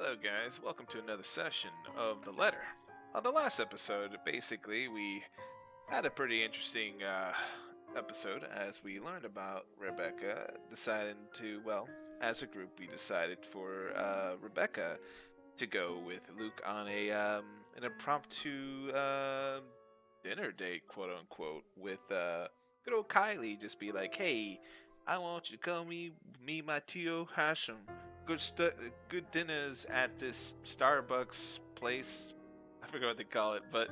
Hello, guys. Welcome to another session of The Letter. On the last episode, basically, we had a pretty interesting episode as we learned about Rebecca deciding to, well, as a group, we decided for Rebecca to go with Luke on an impromptu dinner date, quote unquote, with good old Kylie. Just be like, hey, I want you to come meet my Tio Hashem. Good dinners at this Starbucks place. I forget what they call it, but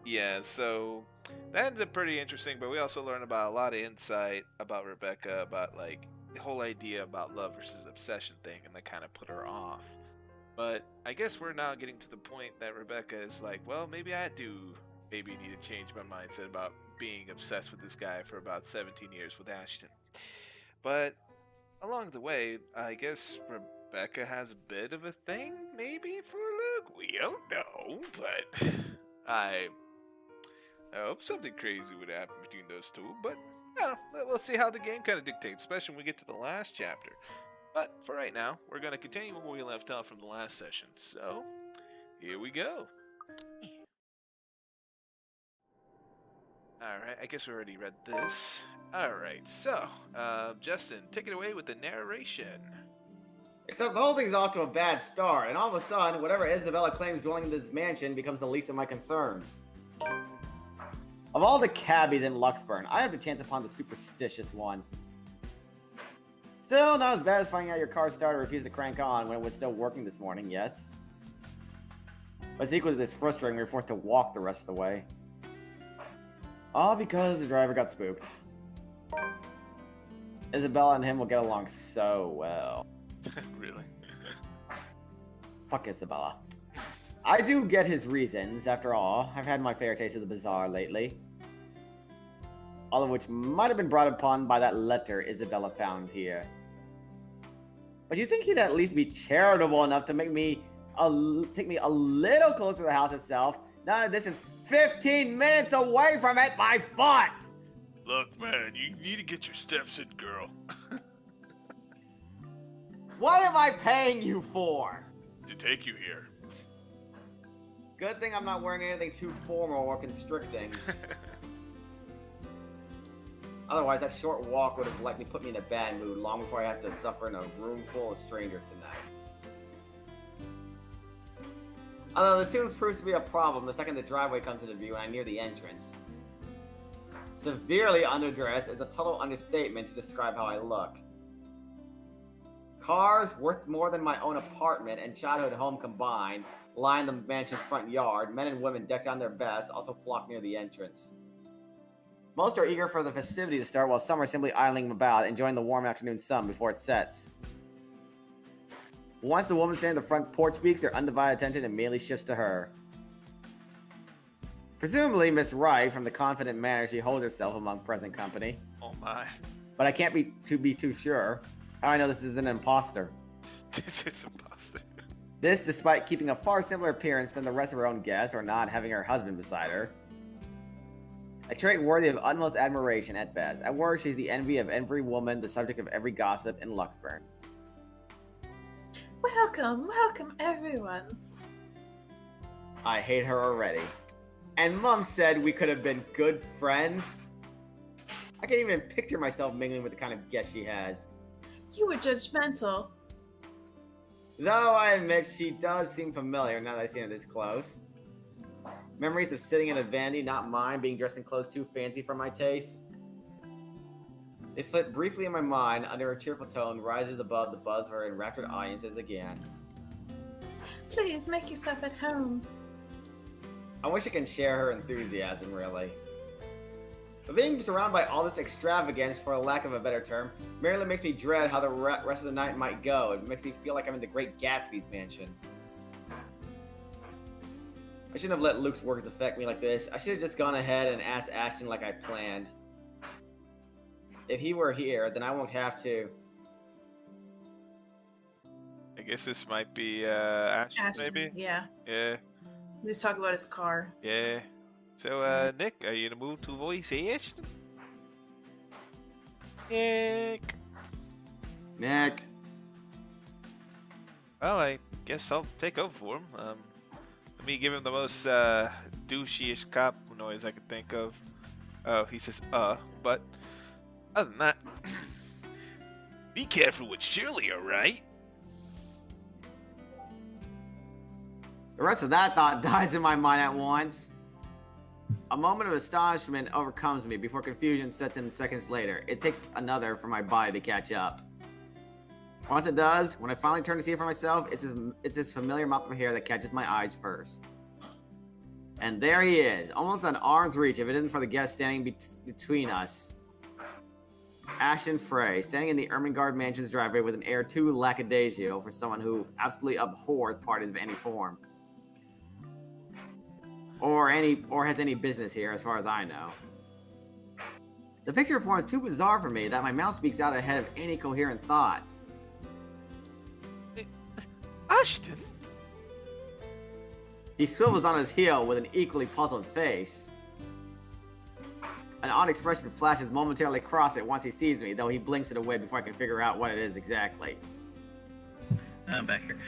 yeah. So that ended up pretty interesting. But we also learned about a lot of insight about Rebecca, about like the whole idea about love versus obsession thing, and that kind of put her off. But I guess we're now getting to the point that Rebecca is like, well, maybe I do maybe need to change my mindset about being obsessed with this guy for about 17 years with Ashton. But along the way, I guess Rebecca has a bit of a thing, maybe, for Luke. We don't know, but I hope something crazy would happen between those two. But I don't know. We'll see how the game kind of dictates, especially when we get to the last chapter. But for right now, we're going to continue where we left off from the last session. So, here we go. Alright, I guess we already read this. Alright, so, Justin, take it away with the narration. Except the whole thing's off to a bad start, and all of a sudden, whatever Isabella claims dwelling in this mansion becomes the least of my concerns. Of all the cabbies in Luxburn, I have the chance upon the superstitious one. Still, not as bad as finding out your car starter refused to crank on when it was still working this morning, yes? But it's equally as frustrating when you're forced to walk the rest of the way. All because the driver got spooked. Isabella and him will get along so well. Really? Fuck Isabella. I do get his reasons, after all. I've had my fair taste of the bizarre lately. All of which might have been brought upon by that letter Isabella found here. But you think he'd at least be charitable enough to take me a little closer to the house itself, not a distance 15 minutes away from it by foot! Look, man, you need to get your steps in, girl. What am I paying you for? To take you here. Good thing I'm not wearing anything too formal or constricting. Otherwise, that short walk would have likely put me in a bad mood long before I have to suffer in a room full of strangers tonight. Although this soon proves to be a problem the second the driveway comes into view and I near the entrance. Severely underdressed is a total understatement to describe how I look. Cars worth more than my own apartment and childhood home combined line the mansion's front yard. Men and women decked out in their best also flock near the entrance. Most are eager for the festivity to start, while some are simply idling about, enjoying the warm afternoon sun before it sets. Once the woman standing at the front porch speaks, their undivided attention immediately shifts to her. Presumably Miss Wright, from the confident manner she holds herself among present company. Oh my. But I can't be too sure. How I know this is an imposter. It's imposter. This despite keeping a far simpler appearance than the rest of her own guests, or not having her husband beside her. A trait worthy of utmost admiration at best. At worst, she's the envy of every woman, the subject of every gossip in Luxburn. Welcome everyone. I hate her already. And Mom said we could have been good friends. I can't even picture myself mingling with the kind of guest she has. You were judgmental. Though I admit she does seem familiar now that I've seen her this close. Memories of sitting in a vanity, not mine, being dressed in clothes too fancy for my taste. They flit briefly in my mind under her cheerful tone, rises above the buzz of her enraptured audiences again. Please make yourself at home. I wish I can share her enthusiasm, really. But being surrounded by all this extravagance, for lack of a better term, merely makes me dread how the rest of the night might go. It makes me feel like I'm in the Great Gatsby's mansion. I shouldn't have let Luke's words affect me like this. I should have just gone ahead and asked Ashton like I planned. If he were here, then I won't have to. I guess this might be Ashton, maybe? Yeah. Yeah. Just talk about his car. Yeah. So, Nick, are you in a mood to voice Ashton? Nick. Nick. Well, I guess I'll take over for him. Let me give him the most douchey-ish cop noise I could think of. Oh, he says, but other than that, be careful with Shirley, alright? The rest of that thought dies in my mind at once. A moment of astonishment overcomes me before confusion sets in seconds later. It takes another for my body to catch up. Once it does, when I finally turn to see it for myself, it's his familiar mop of hair that catches my eyes first. And there he is, almost an arm's reach if it isn't for the guest standing between us. Ashton Frey, standing in the Ermengarde Mansion's driveway with an air too lackadaisical for someone who absolutely abhors parties of any form. Or has any business here, as far as I know. The picture form is too bizarre for me that my mouth speaks out ahead of any coherent thought. Ashton? He swivels on his heel with an equally puzzled face. An odd expression flashes momentarily across it once he sees me, though he blinks it away before I can figure out what it is exactly. I'm back here.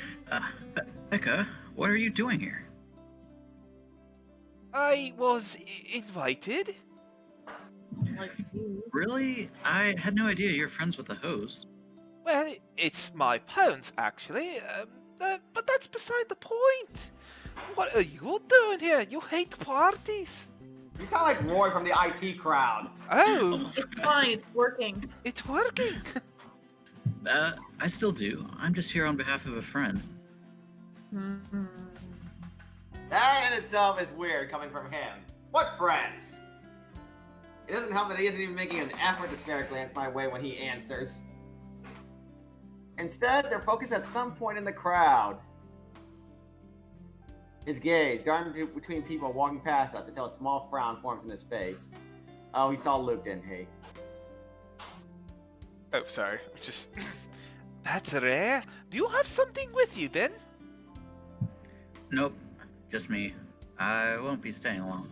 Becca, what are you doing here? I was invited. Like you. Really? I had no idea you're friends with the host. Well, it's my parents, actually. But that's beside the point. What are you doing here? You hate parties. You sound like Roy from the IT crowd. Oh, It's fine. It's working. it's working. I still do. I'm just here on behalf of a friend. Mhm. That in itself is weird coming from him. What friends? It doesn't help that he isn't even making an effort to stare a glance my way when he answers. Instead, they're focused at some point in the crowd. His gaze, darting between people walking past us until a small frown forms in his face. Oh, he saw Luke, didn't he? Oh, sorry. Just... That's rare. Do you have something with you, then? Nope, just me. I won't be staying long.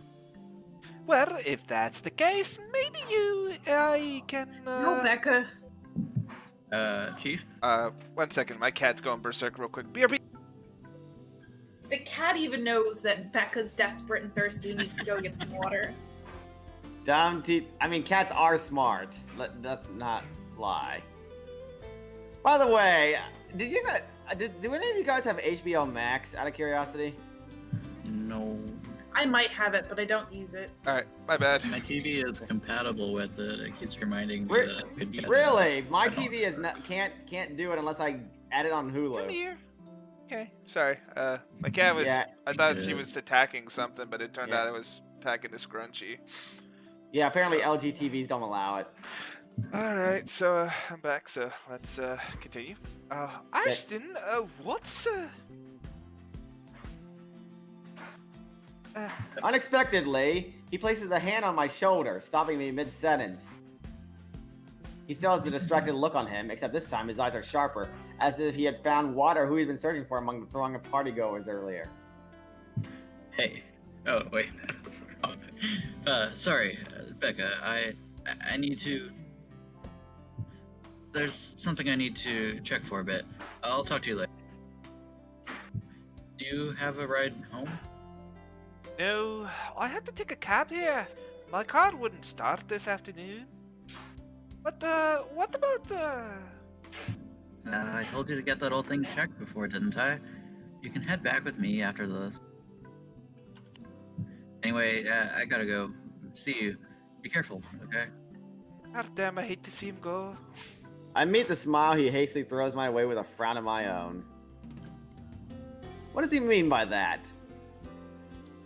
Well, if that's the case, maybe I can, No, Becca. Chief? 1 second. My cat's going berserk real quick. BRB! The cat even knows that Becca's desperate and thirsty and needs to go get some water. Cats are smart. Let's not lie. By the way, do any of you guys have HBO Max, out of curiosity? No. I might have it, but I don't use it. Alright, my bad. My TV is compatible with it. It keeps reminding me that I could get it. Really? My I don't- TV is not can't do it unless I add it on Hulu. Come here. Okay, sorry. My cat was... Yeah. I thought she was attacking something, but it turned Yeah. out it was attacking a scrunchie. Yeah, apparently So- LG TVs don't allow it. Alright, so I'm back, so let's continue. Ashton, what's... Unexpectedly, he places a hand on my shoulder, stopping me mid-sentence. He still has the distracted look on him, except this time his eyes are sharper, as if he had found water who he'd been searching for among the throng of partygoers earlier. Hey. Oh, wait. That's the wrong thing. Sorry, Becca. I need to... There's something I need to check for a bit. I'll talk to you later. Do you have a ride home? No, I had to take a cab here. My car wouldn't start this afternoon. But, what about, I told you to get that old thing checked before, didn't I? You can head back with me after this. Anyway, I gotta go. See you. Be careful, okay? God damn, I hate to see him go. I meet the smile he hastily throws my way with a frown of my own. What does he mean by that?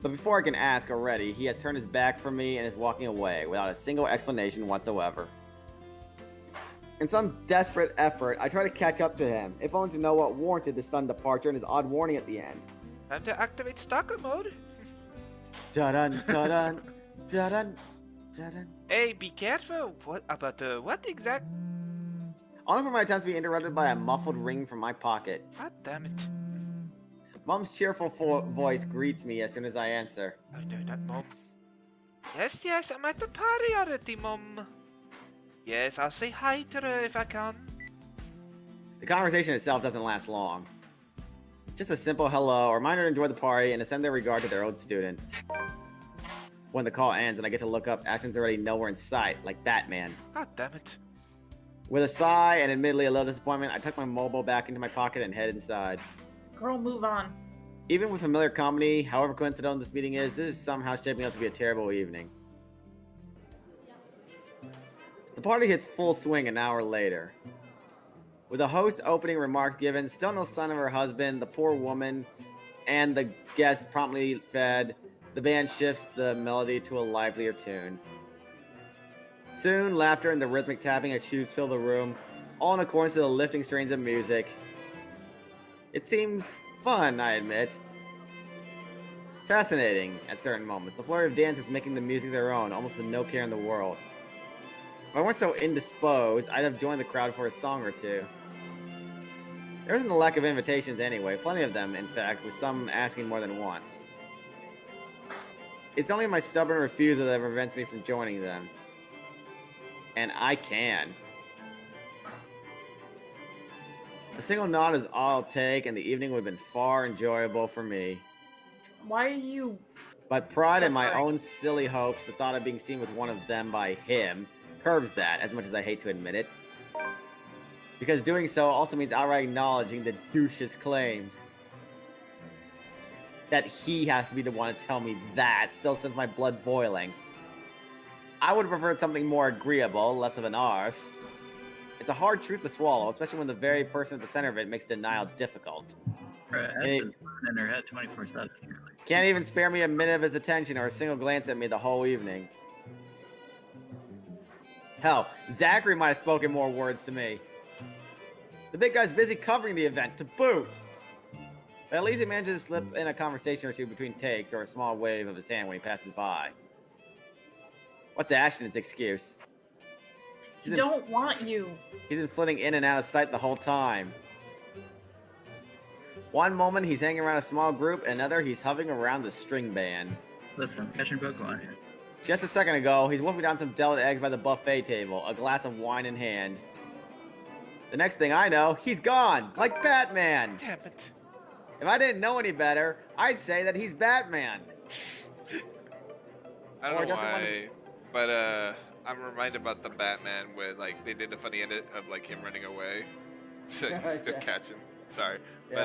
But before I can ask already, he has turned his back from me and is walking away without a single explanation whatsoever. In some desperate effort, I try to catch up to him, if only to know what warranted the sudden departure and his odd warning at the end. Time to activate stalker mode. Dun dun dun dun dun. Hey, be careful. What about, what exact... Only for my attempts to be interrupted by a muffled ring from my pocket. God damn it. Mom's cheerful voice greets me as soon as I answer. Oh no, not Mom. Yes, I'm at the party already, Mom. Yes, I'll say hi to her if I can. The conversation itself doesn't last long. Just a simple hello, a reminder to enjoy the party, and to send their regard to their old student. When the call ends and I get to look up, action's already nowhere in sight, like Batman. God damn it. With a sigh and admittedly a little disappointment, I tuck my mobile back into my pocket and head inside. Girl, move on. Even with familiar comedy, however coincidental this meeting is, this is somehow shaping up to be a terrible evening. The party hits full swing an hour later. With the host's opening remarks given, still no sign of her husband, the poor woman, and the guests promptly fed, the band shifts the melody to a livelier tune. Soon, laughter and the rhythmic tapping of shoes fill the room, all in accordance to the lifting strains of music. It seems fun, I admit. Fascinating at certain moments. The flurry of dancers making the music their own, almost with no care in the world. If I weren't so indisposed, I'd have joined the crowd for a song or two. There isn't a lack of invitations anyway, plenty of them, in fact, with some asking more than once. It's only my stubborn refusal that prevents me from joining them. And I can. A single nod is all I'll take, and the evening would have been far enjoyable for me. Why are you... But pride in my Suffering. own silly hopes, the thought of being seen with one of them by him, curbs that, as much as I hate to admit it. Because doing so also means outright acknowledging the douche's claims. That he has to be the one to tell me that still sends my blood boiling. I would have preferred something more agreeable, less of an arse. It's a hard truth to swallow, especially when the very person at the center of it makes denial difficult. Her And head it- is in her head 24/7. Can't even spare me a minute of his attention or a single glance at me the whole evening. Hell, Zachary might have spoken more words to me. The big guy's busy covering the event, to boot. But at least he manages to slip in a conversation or two between takes or a small wave of his hand when he passes by. What's Ashton's excuse? I don't want you. He's been flitting in and out of sight the whole time. One moment he's hanging around a small group, and another he's hovering around the string band. Listen, I'm catching Pokemon here. Just a second ago, he's wolfing down some delicate eggs by the buffet table, a glass of wine in hand. The next thing I know, he's gone, like Batman. Damn it. If I didn't know any better, I'd say that he's Batman. I Or don't know doesn't wanna- why, but I'm reminded about the Batman where like they did the funny edit of like him running away, so you still Yeah. catch him. Sorry, Yeah,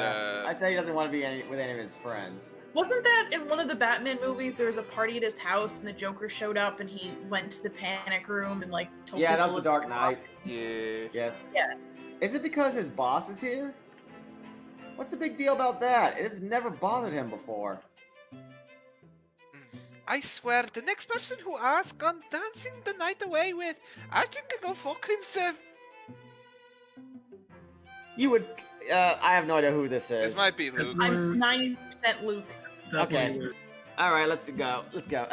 but I'd say he doesn't want to be with any of his friends. Wasn't that in one of the Batman movies? There was a party at his house and the Joker showed up and he went to the panic room and like told Yeah, that people was to The Dark stop. Knight. yeah. Yes. Yeah. Is it because his boss is here? What's the big deal about that? It has never bothered him before. I swear, the next person who asks, I'm dancing the night away with. Ashton can go fuck himself. You would. I have no idea who this is. This might be Luke. I'm 90% Luke. Okay. All right, let's go. Let's go.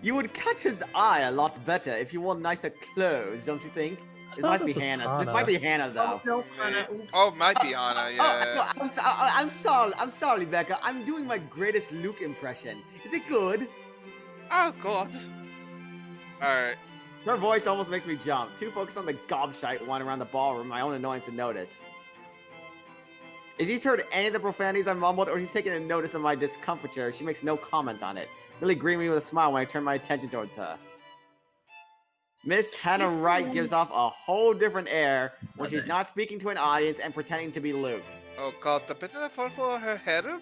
You would catch his eye a lot better if you wore nicer clothes, don't you think? This thought might that be was Hannah. Anna. This might be Hannah, though. No, Anna, May- oops. Oh, might be Anna, yeah. Oh, no, I'm sorry. I'm sorry, Becca. I'm doing my greatest Luke impression. Is it good? Oh, God. Alright. Her voice almost makes me jump. Too focused on the gobshite one around the ballroom, my own annoyance to notice. If she's heard any of the profanities I mumbled, or she's taken a notice of my discomfiture, she makes no comment on it, really greeting me with a smile when I turn my attention towards her. Miss Hannah Wright gives off a whole different air when she's not speaking to an audience and pretending to be Luke. Oh, God, the pitiful for her harem?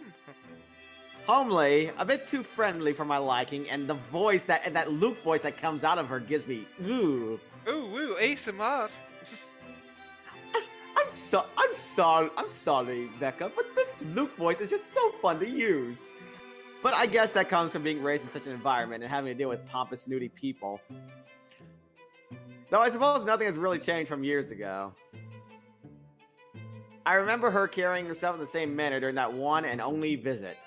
Homely, a bit too friendly for my liking, and the voice that Luke voice that comes out of her gives me ooh. Ooh, woo, ASMR. I'm sorry, Becca, but this Luke voice is just so fun to use. But I guess that comes from being raised in such an environment and having to deal with pompous, snooty people. Though I suppose nothing has really changed from years ago. I remember her carrying herself in the same manner during that one and only visit.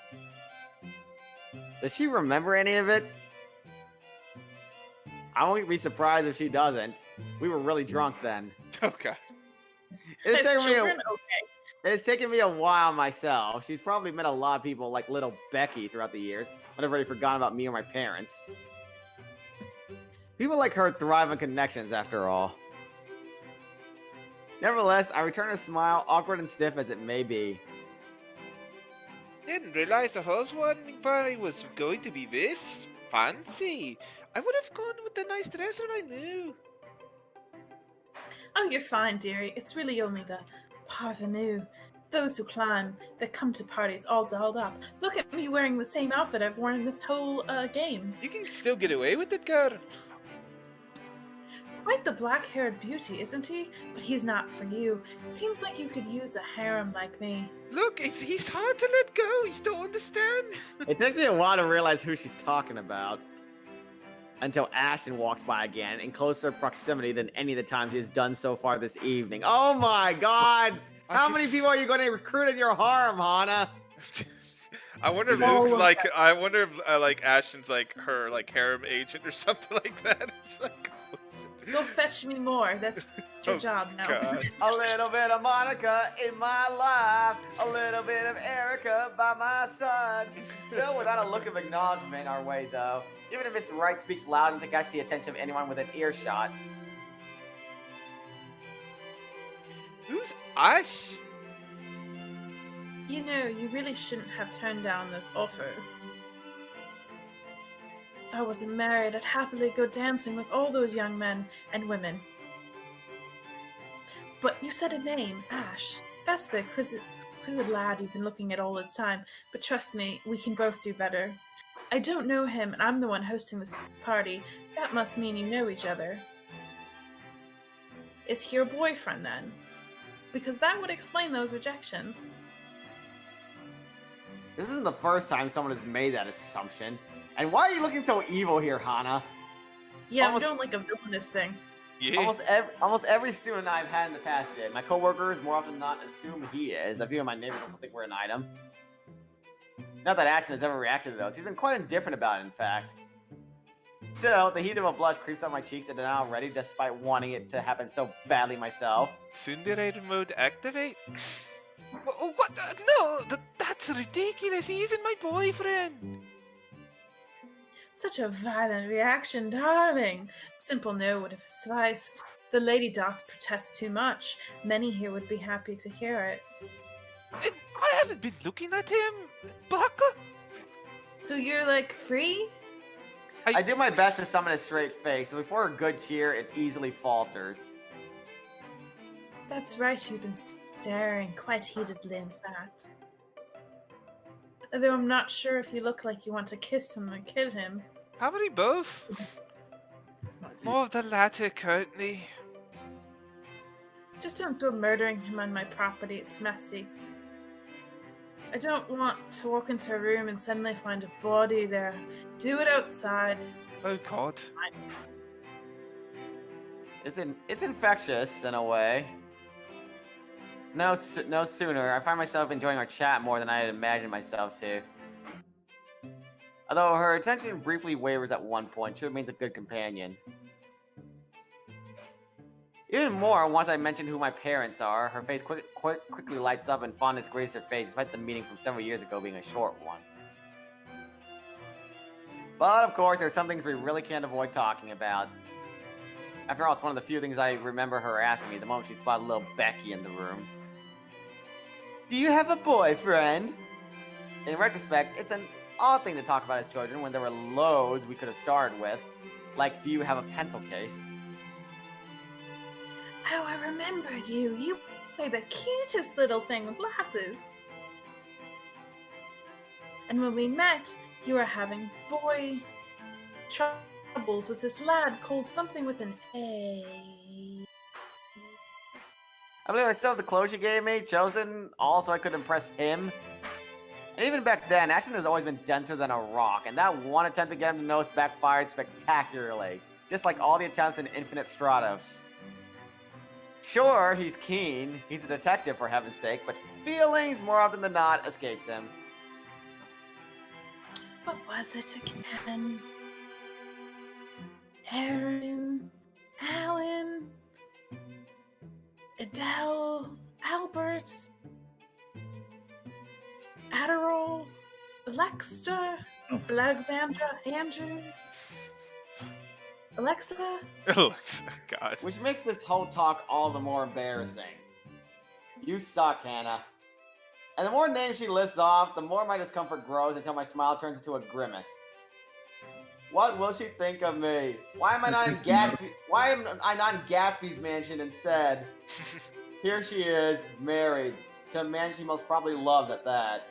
Does she remember any of it? I won't be surprised if she doesn't. We were really drunk then. Oh, God. It's As taken me a- children, okay. It's taken me a while myself. She's probably met a lot of people like little Becky throughout the years, but I've already forgotten about me or my parents. People like her thrive on connections, after all. Nevertheless, I return a smile, awkward and stiff as it may be. Didn't realize a housewarming party was going to be this fancy. I would have gone with the nice dress if I knew. Oh, you're fine, dearie. It's really only the parvenu. Those who climb, that come to parties all dolled up. Look at me wearing the same outfit I've worn in this whole game. You can still get away with it, girl. Quite the black-haired beauty, isn't he? But he's not for you. Seems like you could use a harem like me. Look, he's hard to let go. You don't understand. It takes me a while to realize who she's talking about. Until Ashton walks by again, in closer proximity than any of the times he has done so far this evening. Oh my god! How many people are you going to recruit in your harem, Hana? I wonder if All Luke's of like, I wonder if like Ashton's like her like harem agent or something like that. It's like, oh, shit. Go fetch me more. That's your Oh, job now. God. A little bit of Monica in my life, a little bit of Erica by my side. Still without a look of acknowledgement our way, though. Even if Miss Wright speaks loud enough to catch the attention of anyone within earshot. Who's Ash? You know, you really shouldn't have turned down those offers. If I wasn't married, I'd happily go dancing with all those young men and women. But you said a name, Ash. That's the exquisite lad you've been looking at all this time. But trust me, we can both do better. I don't know him, and I'm the one hosting this party. That must mean you know each other. Is he your boyfriend, then? Because that would explain those rejections. This isn't the first time someone has made that assumption. And why are you looking so evil here, Hana? Yeah, Almost- I'm doing like a villainous thing. Yeah. Almost every student I've had in the past did. My coworkers more often than not assume he is. A few of my neighbors also think we're an item. Not that Ashton has ever reacted to those. He's been quite indifferent about it, in fact. Still, the heat of a blush creeps up my cheeks and I'm now ready, despite wanting it to happen so badly myself. Tsundere mode activate? What? No, that's ridiculous. He isn't my boyfriend. Such a violent reaction, darling. Simple no would have sufficed. The lady doth protest too much. Many here would be happy to hear it. And I haven't been looking at him, Baka. So you're like free? I do my best to summon a straight face, but before a good cheer, it easily falters. That's right, you've been staring quite heatedly, in fact. Though I'm not sure if you look like you want to kiss him or kill him. How many both? More of the latter currently. Just don't go murdering him on my property, it's messy. I don't want to walk into a room and suddenly find a body there. Do it outside. Oh God. It's infectious in a way. No sooner. I find myself enjoying our chat more than I had imagined myself to. Although her attention briefly wavers at one point, she remains a good companion. Even more, once I mention who my parents are, her face quickly lights up and fondness graces her face, despite the meeting from several years ago being a short one. But of course, there are some things we really can't avoid talking about. After all, it's one of the few things I remember her asking me the moment she spotted little Becky in the room. Do you have a boyfriend? In retrospect, it's an odd thing to talk about as children when there were loads we could have started with. Like, do you have a pencil case? Oh, I remember you. You were the cutest little thing with glasses. And when we met, you were having boy troubles with this lad called something with an A. I believe I still have the clothes she gave me, chosen all so I could impress him. And even back then, Ashton has always been denser than a rock, and that one attempt to get him to notice backfired spectacularly, just like all the attempts in Infinite Stratos. Sure, he's keen, he's a detective for heaven's sake, but feelings, more often than not, escapes him. What was it again? Aaron, Alan, Adele, Albert, Adderall, Alexa, Alexandra, Andrew, Alexa. Alexa, God. Which makes this whole talk all the more embarrassing. You suck, Hannah. And the more names she lists off, the more my discomfort grows until my smile turns into a grimace. What will she think of me? Why am I not in Gatsby? Why am I not in Gatsby's mansion instead? Here she is, married to a man she most probably loves at that.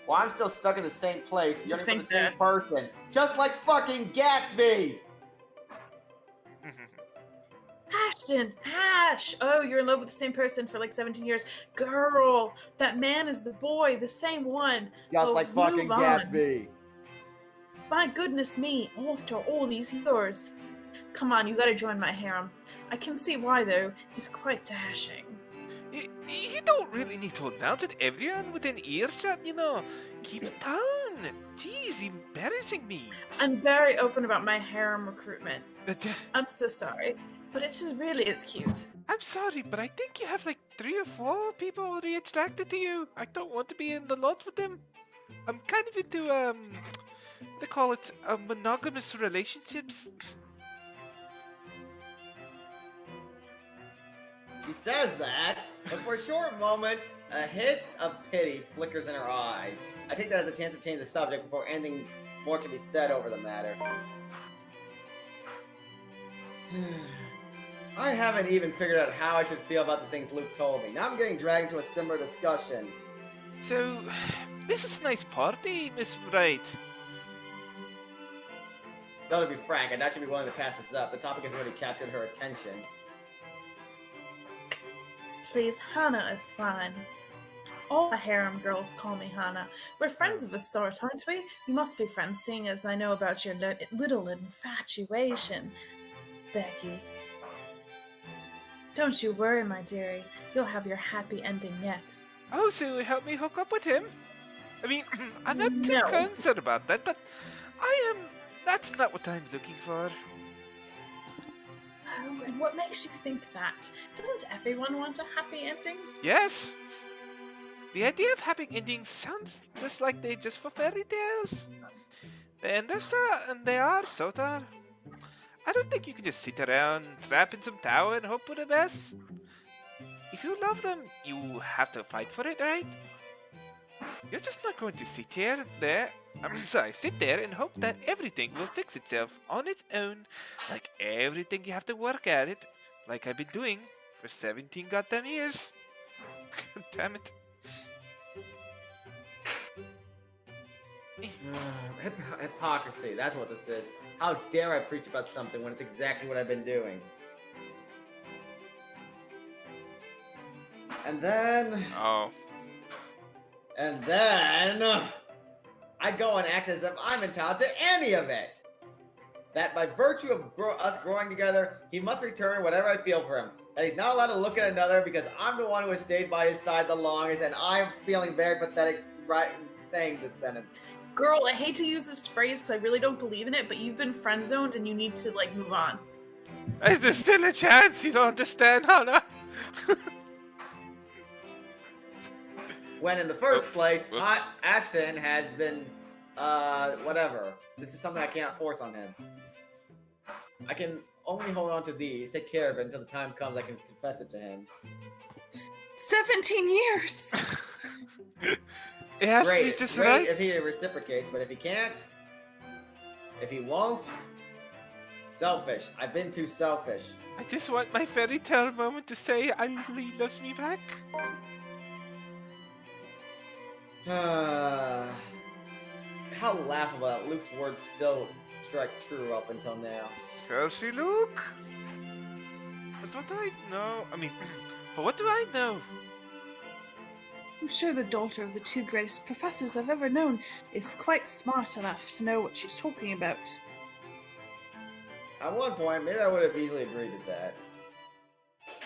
Well, I'm still stuck in the same place, yearning for the same person, just like fucking Gatsby. Ashton, Ash! Oh, you're in love with the same person for like 17 years. Girl, that man is the boy, the same one. Just Oh, like fucking move on. Gatsby. My goodness me, after all these years. Come on, you gotta join my harem. I can see why, though. He's quite dashing. You don't really need to announce it, everyone within earshot, you know. Keep it down. Jeez, embarrassing me. I'm very open about my harem recruitment. I'm so sorry, but it just really is cute. I'm sorry, but I think you have like 3 or 4 people already attracted to you. I don't want to be in the lot with them. I'm kind of into, they call it monogamous relationships. She says that, but for a short moment, a hint of pity flickers in her eyes. I take that as a chance to change the subject before anything more can be said over the matter. I haven't even figured out how I should feel about the things Luke told me. Now I'm getting dragged into a similar discussion. So, this is a nice party, Miss Wright. Though to be frank, I'd actually be willing to pass this up. The topic has already captured her attention. Please, Hannah is fine. All the harem girls call me Hannah. We're friends of a sort, aren't we? You must be friends, seeing as I know about your little infatuation, Becky. Don't you worry, my dearie. You'll have your happy ending yet. Oh, so help me hook up with him? I mean, I'm not too No. concerned about that, but that's not what I'm looking for. Oh, and what makes you think that? Doesn't everyone want a happy ending? Yes. The idea of happy endings sounds just like they're just for fairy tales. And they are, Sotar. I don't think you can just sit around, trap in some tower and hope for the best. If you love them, you have to fight for it, right? You're just not going to sit there and hope that everything will fix itself on its own. Like everything you have to work at it, like I've been doing for 17 goddamn years. Damn it. Hypocrisy, that's what this is. How dare I preach about something when it's exactly what I've been doing? And then... And then... I go and act as if I'm entitled to any of it! That by virtue of us growing together, he must return whatever I feel for him. That he's not allowed to look at another because I'm the one who has stayed by his side the longest, and I'm feeling very pathetic saying this sentence. Girl, I hate to use this phrase because I really don't believe in it, but you've been friend-zoned and you need to, move on. Is there still a chance? You don't understand, Hannah? When in the first place, Ashton has been, whatever. This is something I can't force on him. I can only hold on to these, take care of it until the time comes I can confess it to him. 17 years! It has to be just right. If he reciprocates, but if he can't, if he won't, selfish. I've been too selfish. I just want my fairy tale moment to say he loves me back. How laughable that Luke's words still strike true up until now. Chelsea Luke? But what do I know? But what do I know? I'm sure the daughter of the 2 greatest professors I've ever known is quite smart enough to know what she's talking about. At one point, maybe I would have easily agreed with that.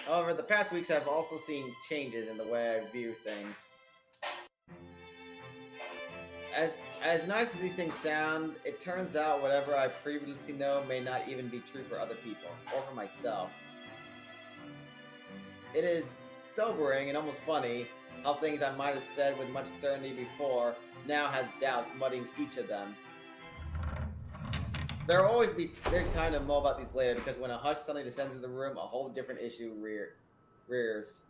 However, the past weeks have also seen changes in the way I view things. As nice as these things sound, it turns out whatever I previously know may not even be true for other people, or for myself. It is sobering and almost funny how things I might have said with much certainty before now has doubts muddying each of them. There will always be time to mull about these later, because when a hush suddenly descends in the room, a whole different issue rears.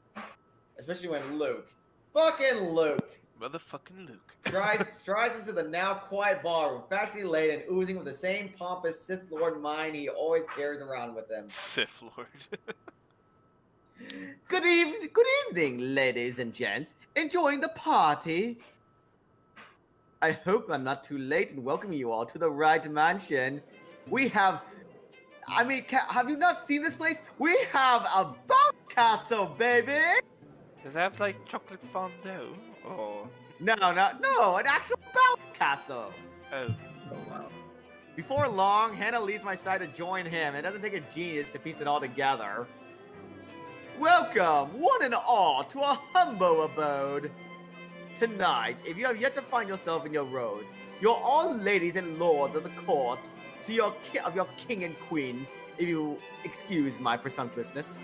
Especially when Luke, Fucking Luke Motherfucking Luke. strides into the now quiet ballroom, fashionably laid and oozing with the same pompous Sith Lord mind he always carries around with him. Sith Lord. Good evening, ladies and gents. Enjoying the party? I hope I'm not too late in welcoming you all to the right mansion. We have... have you not seen this place? We have a bounce castle, baby! Does it have like chocolate fondue? Or No, an actual bounce castle. oh, Oh wow. Before long, Hannah leaves my side to join him. It doesn't take a genius to piece it all together. Welcome, one and all, to a humble abode. Tonight, if you have yet to find yourself in your robes, you're all ladies and lords of the court to your king and queen, if you excuse my presumptuousness.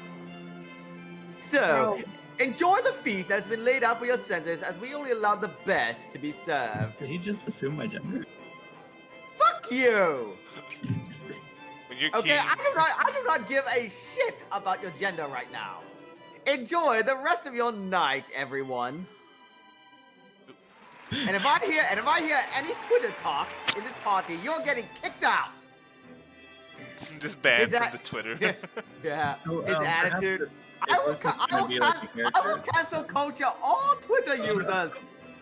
So, enjoy the feast that has been laid out for your senses, as we only allow the best to be served. Did he just assume my gender? Fuck you! when you're Okay, king. I do not give a shit about your gender right now. Enjoy the rest of your night, everyone. And if I hear any Twitter talk in this party, you're getting kicked out. Just banned Is that- from the Twitter. Yeah, Oh, his attitude. I will cancel culture all Twitter users.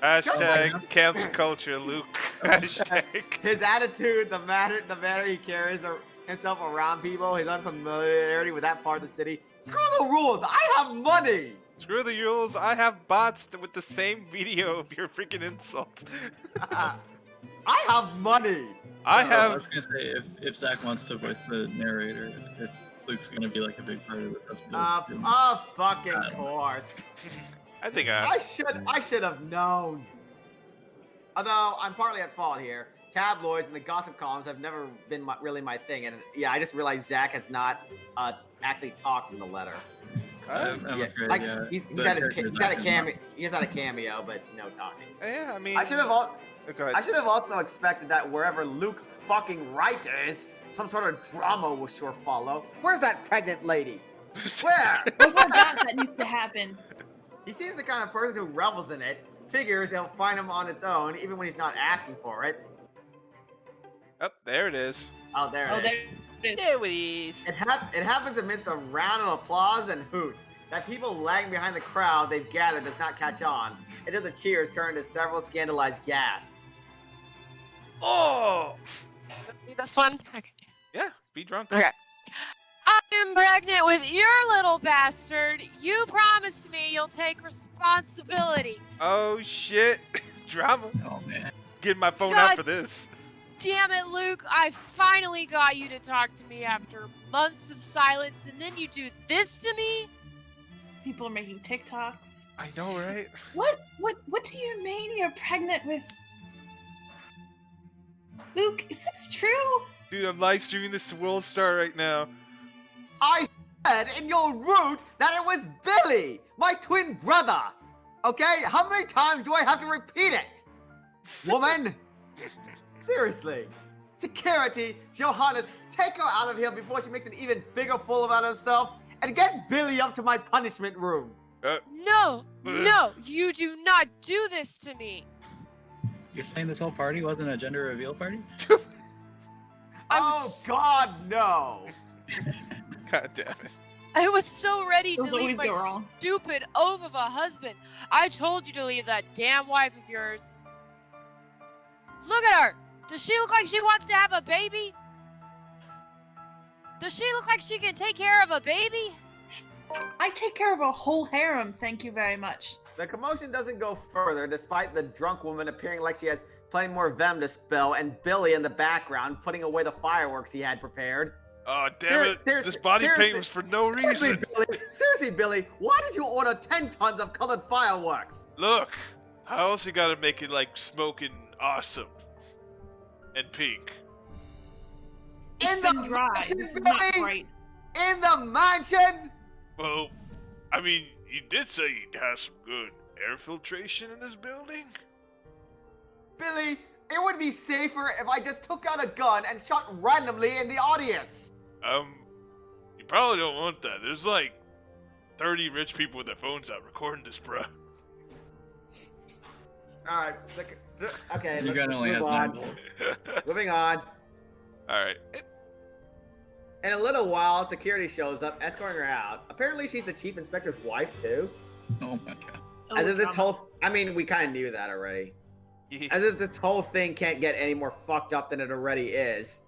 Hashtag cancel culture, Luke. Hashtag. His attitude, the matter he carries himself around people, his unfamiliarity with that part of the city. Screw the rules. I have money. Screw the rules. I have bots with the same video of your freaking insults. I have money. I I have. was gonna say if Zach wants to voice the narrator, if Luke's gonna be like a big part of this episode. Fucking course. I think I should have known. Although I'm partly at fault here. Tabloids and the gossip columns have never been really my thing, and yeah, I just realized Zach has not actually talked in the letter. I'm Yeah, afraid, like yeah. he's The had a character's cameo. He's had a cameo, but no talking. Yeah, I mean. I should have Go ahead. I should have also expected that wherever Luke fucking Wright is, some sort of drama will sure follow. Where's that pregnant lady? Where? Before that needs to happen. He seems the kind of person who revels in it. Figures he'll find him on its own, even when he's not asking for it. Oh, there it is. Oh, there it is. There it is. There it is. It happens amidst a round of applause and hoots. That people lagging behind the crowd they've gathered does not catch on. Until the cheers turn into several scandalized gasps. Oh! Do this one? Okay. Yeah, be drunk. Okay. I am pregnant with your little bastard. You promised me you'll take responsibility. Oh, shit. Drama. Oh man. Getting my phone God. out for this. Damn it, Luke. I finally got you to talk to me after months of silence, and then you do this to me? People are making TikToks. I know, right? What do you mean you're pregnant with? Luke, is this true? Dude, I'm live streaming this to World Star right now. I said in your root that it was Billy, my twin brother. Okay? How many times do I have to repeat it? Woman! Seriously. Security, Johannes, take her out of here before she makes an even bigger fool about herself, and get Billy up to my punishment room. No, you do not do this to me. You're saying this whole party wasn't a gender reveal party? Oh, God, no. God damn it. I was so ready to Those leave always my go wrong. stupid oaf of a husband. I told you to leave that damn wife of yours. Look at her. Does she look like she wants to have a baby? Does she look like she can take care of a baby? I take care of a whole harem, thank you very much. The commotion doesn't go further, despite the drunk woman appearing like she has plenty more venom to spill, and Billy in the background putting away the fireworks he had prepared. Oh, damn it. This body paint was for no reason. Seriously, Billy, why did you order 10 tons of colored fireworks? Look, I also gotta make it like smoking awesome and pink. It's In been the dry. mansion, This is not Billy? great. In the mansion? Well, I mean, you did say you'd have some good air filtration in this building. Billy, it would be safer if I just took out a gun and shot randomly in the audience. You probably don't want that. There's like 30 rich people with their phones out recording this, bruh. Alright. Okay, Your gun let's only move has 9 on. bullets. Moving on. All right. In a little while, security shows up, escorting her out. Apparently, she's the chief inspector's wife, too. Oh my god. As if this drama. whole... I mean, we kind of knew that already. Yeah. As if this whole thing can't get any more fucked up than it already is.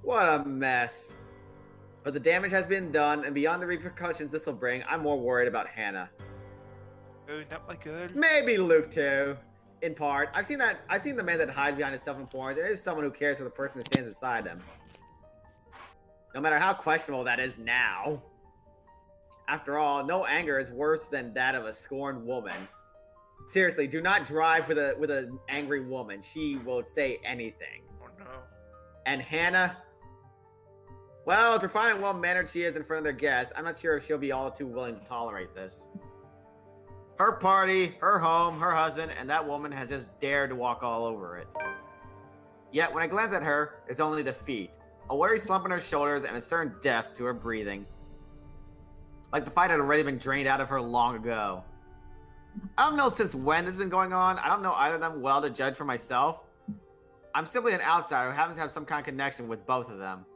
What a mess. But the damage has been done, and beyond the repercussions this will bring, I'm more worried about Hannah. Oh, not my girl. Maybe Luke, too. In part. I've seen the man that hides behind his self-importance. There is someone who cares for the person who stands beside them. No matter how questionable that is now. After all, no anger is worse than that of a scorned woman. Seriously, do not drive with an angry woman. She will say anything. Oh no. And Hannah, well, as refined and well-mannered she is in front of their guests, I'm not sure if she'll be all too willing to tolerate this. Her party, her home, her husband, and that woman has just dared to walk all over it. Yet, when I glance at her, it's only defeat. A worried slump on her shoulders and a certain depth to her breathing. Like the fight had already been drained out of her long ago. I don't know since when this has been going on. I don't know either of them well to judge for myself. I'm simply an outsider who happens to have some kind of connection with both of them.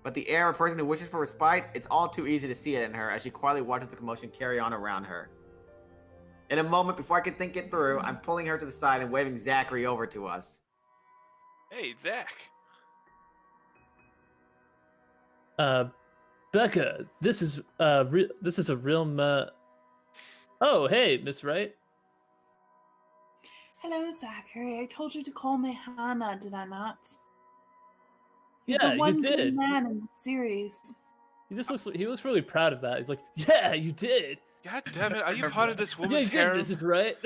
But the air of a person who wishes for respite, it's all too easy to see it in her as she quietly watches the commotion carry on around her. In a moment, before I can think it through, I'm pulling her to the side and waving Zachary over to us. Hey, Zach. Becca, this is a real Oh, hey, Miss Wright. Hello, Zachary. I told you to call me Hannah, did I not? You're Yeah, the one you good did. man in the series. He looks really proud of that. He's like, yeah, you did. God damn it! Are you part of this Yeah, woman's you did, harem? Mrs. Wright.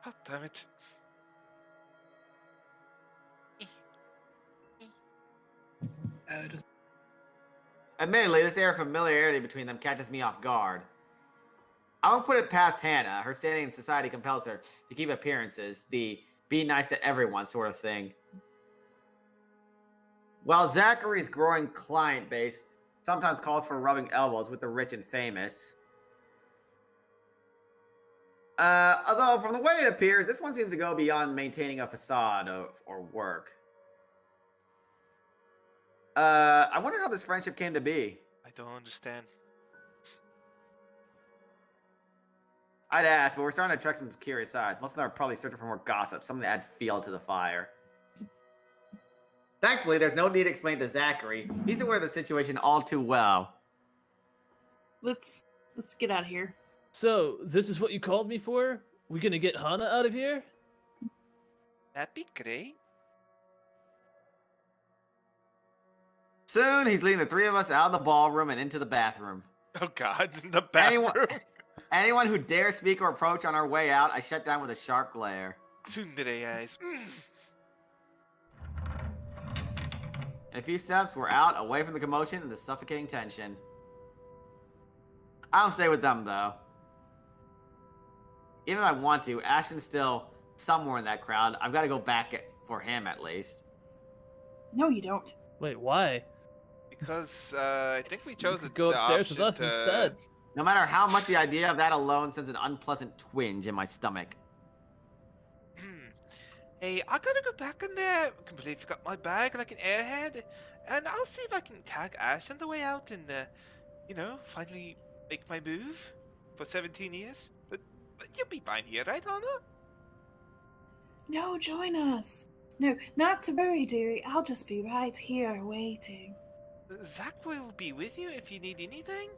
God damn it! Admittedly, this air of familiarity between them catches me off guard. I won't put it past Hannah. Her standing in society compels her to keep appearances, the be nice to everyone sort of thing. While Zachary's growing client base sometimes calls for rubbing elbows with the rich and famous. Although, from the way it appears, this one seems to go beyond maintaining a facade or work. I wonder how this friendship came to be. I don't understand. I'd ask, but we're starting to attract some curious eyes. Most of them are probably searching for more gossip, something to add fuel to the fire. Thankfully, there's no need to explain to Zachary. He's aware of the situation all too well. Let's get out of here. So, this is what you called me for? We gonna get Hannah out of here? That'd be great. Soon, he's leading the three of us out of the ballroom and into the bathroom. Oh God, the bathroom. Anyone who dares speak or approach on our way out, I shut down with a sharp glare. Tsundere eyes. In a few steps, we're out, away from the commotion and the suffocating tension. I don't stay with them, though. Even if I want to, Ashton's still somewhere in that crowd. I've got to go back for him, at least. No, you don't. Wait, why? Because I think we chose You could go the upstairs with option us to- instead. No matter how much the idea of that alone sends an unpleasant twinge in my stomach. Hey, I gotta go back in there. Completely forgot my bag like an airhead, and I'll see if I can tag Ash on the way out and, finally make my move for 17 years. But you'll be fine here, right, Hannah? No, join us. No, not to worry, dearie. I'll just be right here waiting. Zach will be with you if you need anything.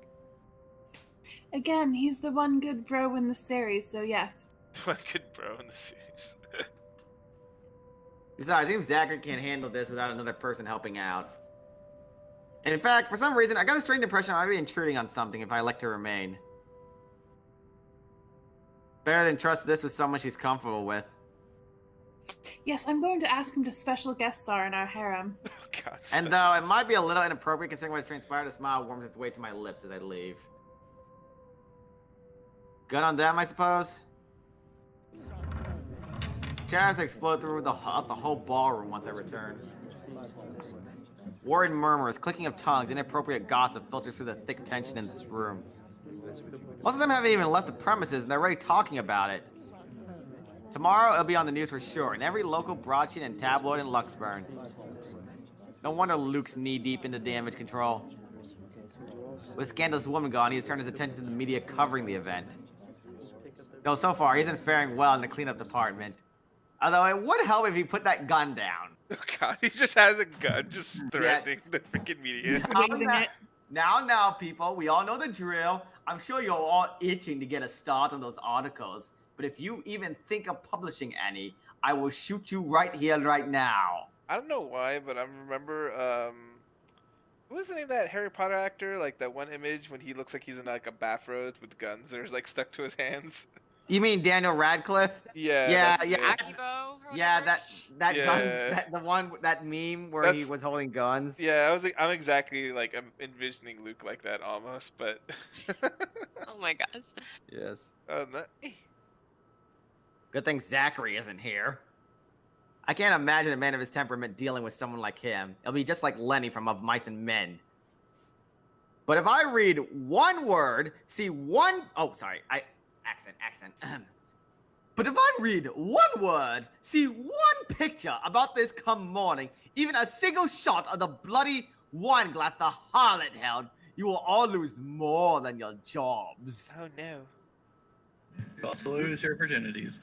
Again, he's the one good bro in the series, so yes. One good bro in the series. Besides, it seems Zachary can't handle this without another person helping out. And in fact, for some reason, I got a strange impression I might be intruding on something if I elect to remain. Better than trust this with someone she's comfortable with. Yes, I'm going to ask him to special guest star in our harem. Oh God. And though it might be a little inappropriate considering what's transpired, a smile warms its way to my lips as I leave. Good on them, I suppose? Chatters explode through the whole ballroom once I return. Worried murmurs, clicking of tongues, inappropriate gossip filters through the thick tension in this room. Most of them haven't even left the premises and they're already talking about it. Tomorrow it'll be on the news for sure, in every local broadsheet and tabloid in Luxburn. No wonder Luke's knee-deep into damage control. With Scandalous Woman gone, he has turned his attention to the media covering the event. Though so far, he isn't faring well in the cleanup department. Although it would help if he put that gun down. Oh god, he just has a gun just threatening the freaking media. Just waving it. Now, people, we all know the drill. I'm sure you're all itching to get a start on those articles. But if you even think of publishing any, I will shoot you right here, right now. I don't know why, but I remember, what was the name of that Harry Potter actor? Like that one image when he looks like he's in like a bathrobe with guns that are like stuck to his hands. You mean Daniel Radcliffe? Yeah. Akibo or Yeah, whatever? that Yeah. that meme where he That's- was holding guns. Yeah, I'm exactly like I'm envisioning Luke like that almost, but. Oh my gosh. Yes. That- Good thing Zachary isn't here. I can't imagine a man of his temperament dealing with someone like him. It'll be just like Lenny from Of Mice and Men. But if I read one word, see one... Oh, sorry. Accent. But if I read one word, see one picture about this come morning, even a single shot of the bloody wine glass the harlot held, you will all lose more than your jobs. Oh no. You also lose your virginities.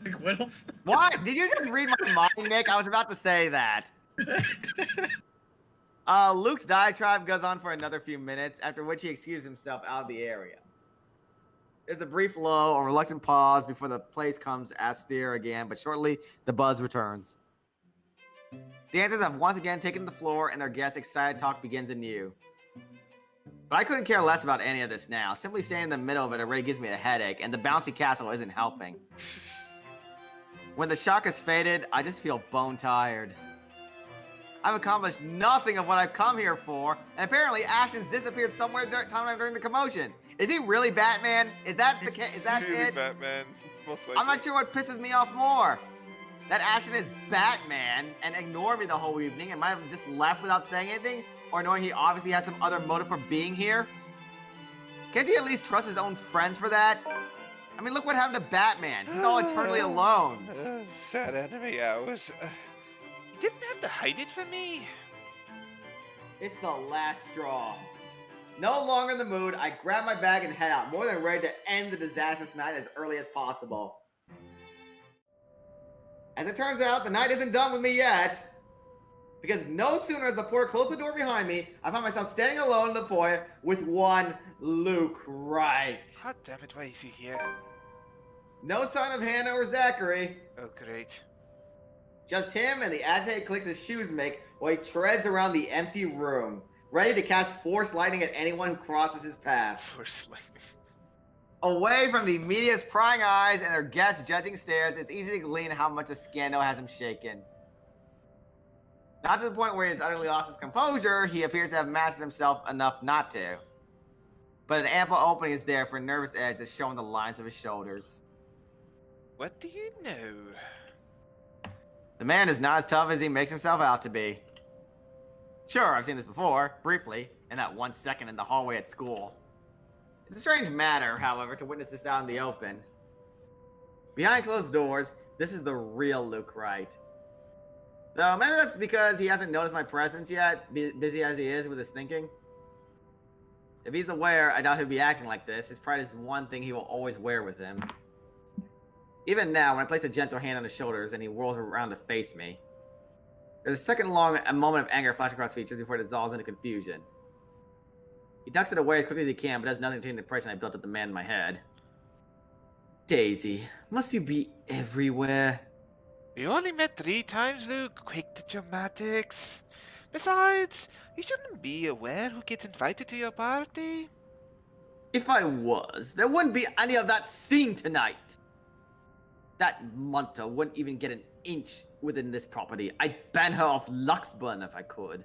Like, what else? What? Did you just read my mind, Nick? I was about to say that. Luke's diatribe goes on for another few minutes, after which he excuses himself out of the area. There's a brief lull, a reluctant pause before the place comes austere again, but shortly the buzz returns. Dancers have once again taken the floor, and their guests' excited talk begins anew. But I couldn't care less about any of this now. Simply staying in the middle of it already gives me a headache, and the bouncy castle isn't helping. When the shock has faded, I just feel bone tired. I've accomplished nothing of what I've come here for, and apparently Ashton's disappeared somewhere during the commotion. Is he really Batman? Is that the case? Is that Really it? Batman, most likely. I'm not sure what pisses me off more. That Ashton is Batman and ignored me the whole evening and might have just left without saying anything, or knowing he obviously has some other motive for being here. Can't he at least trust his own friends for that? I mean, look what happened to Batman. He's all eternally alone. Sad anime hours. You didn't have to hide it from me. It's the last straw. No longer in the mood, I grab my bag and head out, more than ready to end the disastrous night as early as possible. As it turns out, the night isn't done with me yet. Because no sooner as the porter closed the door behind me, I found myself standing alone in the foyer with one Luke Wright. God damn it, why is he here? No sign of Hannah or Zachary. Oh, great. Just him and the agitated clicks his shoes make while he treads around the empty room, ready to cast force lightning at anyone who crosses his path. Force lightning. Away from the media's prying eyes and their guests' judging stares, it's easy to glean how much a scandal has him shaken. Not to the point where he has utterly lost his composure, he appears to have mastered himself enough not to. But an ample opening is there for a nervous edge that's showing the lines of his shoulders. What do you know? The man is not as tough as he makes himself out to be. Sure, I've seen this before, briefly, in that 1 second in the hallway at school. It's a strange matter, however, to witness this out in the open. Behind closed doors, this is the real Luke Wright. Though maybe that's because he hasn't noticed my presence yet, busy as he is with his thinking. If he's aware, I doubt he'd be acting like this. His pride is the one thing he will always wear with him. Even now, when I place a gentle hand on his shoulders and he whirls around to face me, there's a second long moment of anger flash across features before it dissolves into confusion. He ducks it away as quickly as he can, but does nothing to change the impression I built up the man in my head. Daisy, must you be everywhere? We only met 3 times, Luke. Quick to dramatics. Besides, you shouldn't be aware who gets invited to your party. If I was, there wouldn't be any of that scene tonight. That Munter wouldn't even get an inch within this property. I'd ban her off Luxburn if I could.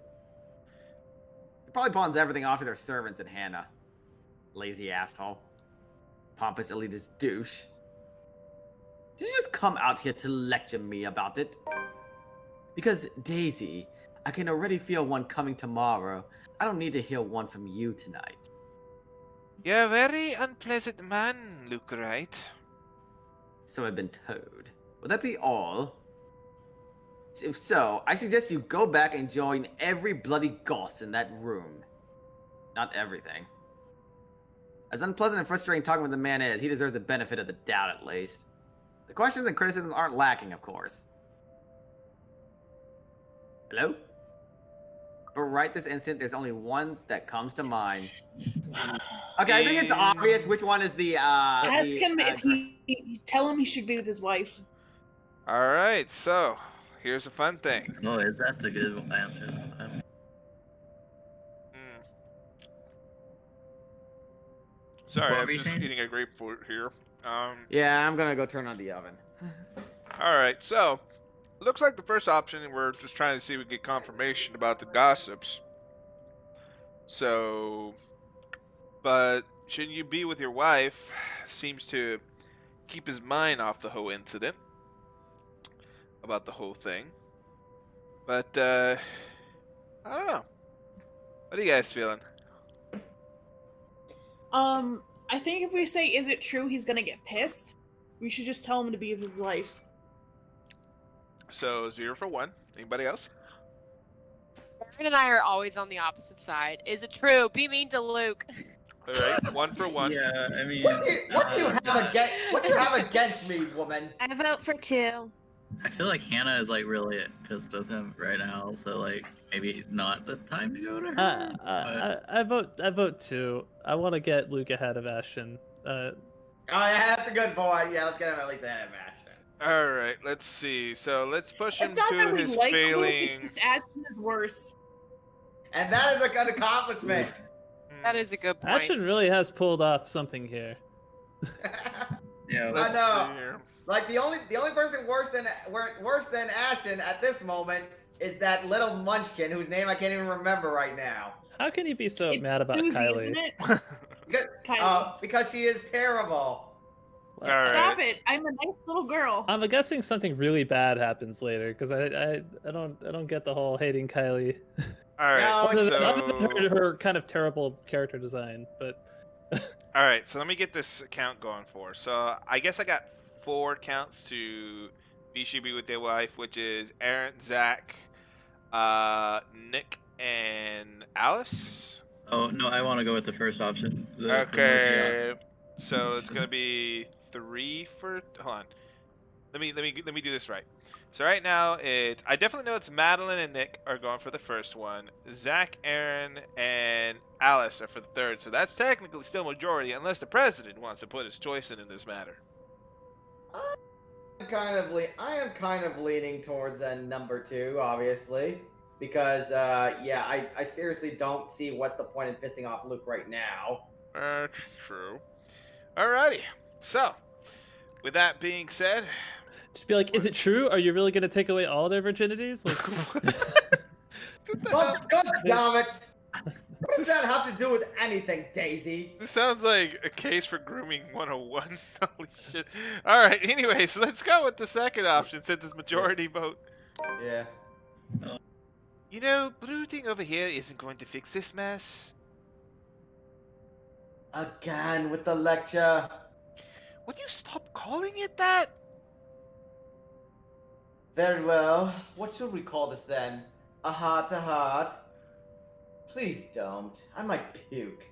He probably pawns everything off to their servants and Hannah. Lazy asshole. Pompous elitist douche. Did you just come out here to lecture me about it? Because, Daisy, I can already feel one coming tomorrow. I don't need to hear one from you tonight. You're a very unpleasant man, Luke, right? So I've been told. Would that be all? If so, I suggest you go back and join every bloody goss in that room. Not everything. As unpleasant and frustrating talking with the man is, he deserves the benefit of the doubt at least. The questions and criticisms aren't lacking, of course. Hello? But right this instant, there's only one that comes to mind. Okay, I think it's obvious which one is the, Ask him if tell him he should be with his wife. All right, so here's a fun thing. Oh, is that the good answer? Mm. Sorry, What I'm were you just saying? eating a grapefruit here. Yeah, I'm gonna go turn on the oven. All right, so looks like the first option, we're just trying to see if we get confirmation about the gossips. So, but shouldn't you be with your wife? Seems to keep his mind off the whole incident, about the whole thing. But I don't know. What are you guys feeling? I think if we say, is it true, he's gonna get pissed. We should just tell him to be with his wife. So 0 for 1. Anybody else? Aaron and I are always on the opposite side. Is it true? Be mean to Luke. All right, 1 for 1. Yeah, I mean. What do you have against me, woman? I vote for 2. I feel like Hannah is like really pissed with him right now, so like maybe not the time to go to her. I vote 2. I want to get Luke ahead of Ashton. Oh yeah, that's a good point. Yeah, let's get him at least ahead of Ashton. All right, let's see. So let's push him It's not to that we his like failing. Luke, it's just Ashton is worse. And that is a good accomplishment. That is a good point. Ashton really has pulled off something here. Yeah, Let's know. see here. Like the only person worse than Ashton at this moment is that little munchkin whose name I can't even remember right now. How can you be so It's mad about Susie, Kylie? isn't it? Kylie. Because she is terrible. Well, All right. Stop it! I'm a nice little girl. I'm guessing something really bad happens later because I don't get the whole hating Kylie. All right, No, Other than so her kind of terrible character design, but all right, so let me get this count going for. So I guess I got 4 counts to be should be with their wife, which is Aaron, Zach, Nick, and Alice. Oh no, I want to go with the first option. Okay, so it's gonna be 3 for. Hold on. Let me do this right. So right now I definitely know it's Madeline and Nick are going for the first one. Zach, Aaron, and Alice are for the third. So that's technically still majority, unless the president wants to put his choice in this matter. I am kind of leaning towards number 2, obviously, because I seriously don't see what's the point in pissing off Luke right now. True. Alrighty. So, with that being said, just be like, is it true? Are you really gonna take away all their virginities? Like, God damn it! What does that have to do with anything, Daisy? this sounds like a case for grooming 101. Holy shit. Alright, anyways, let's go with the second option since it's majority vote. Yeah. You know, brooding over here isn't going to fix this mess. Again with the lecture. Would you stop calling it that? Very well. What should we call this then? A heart to heart? Please don't. I might puke.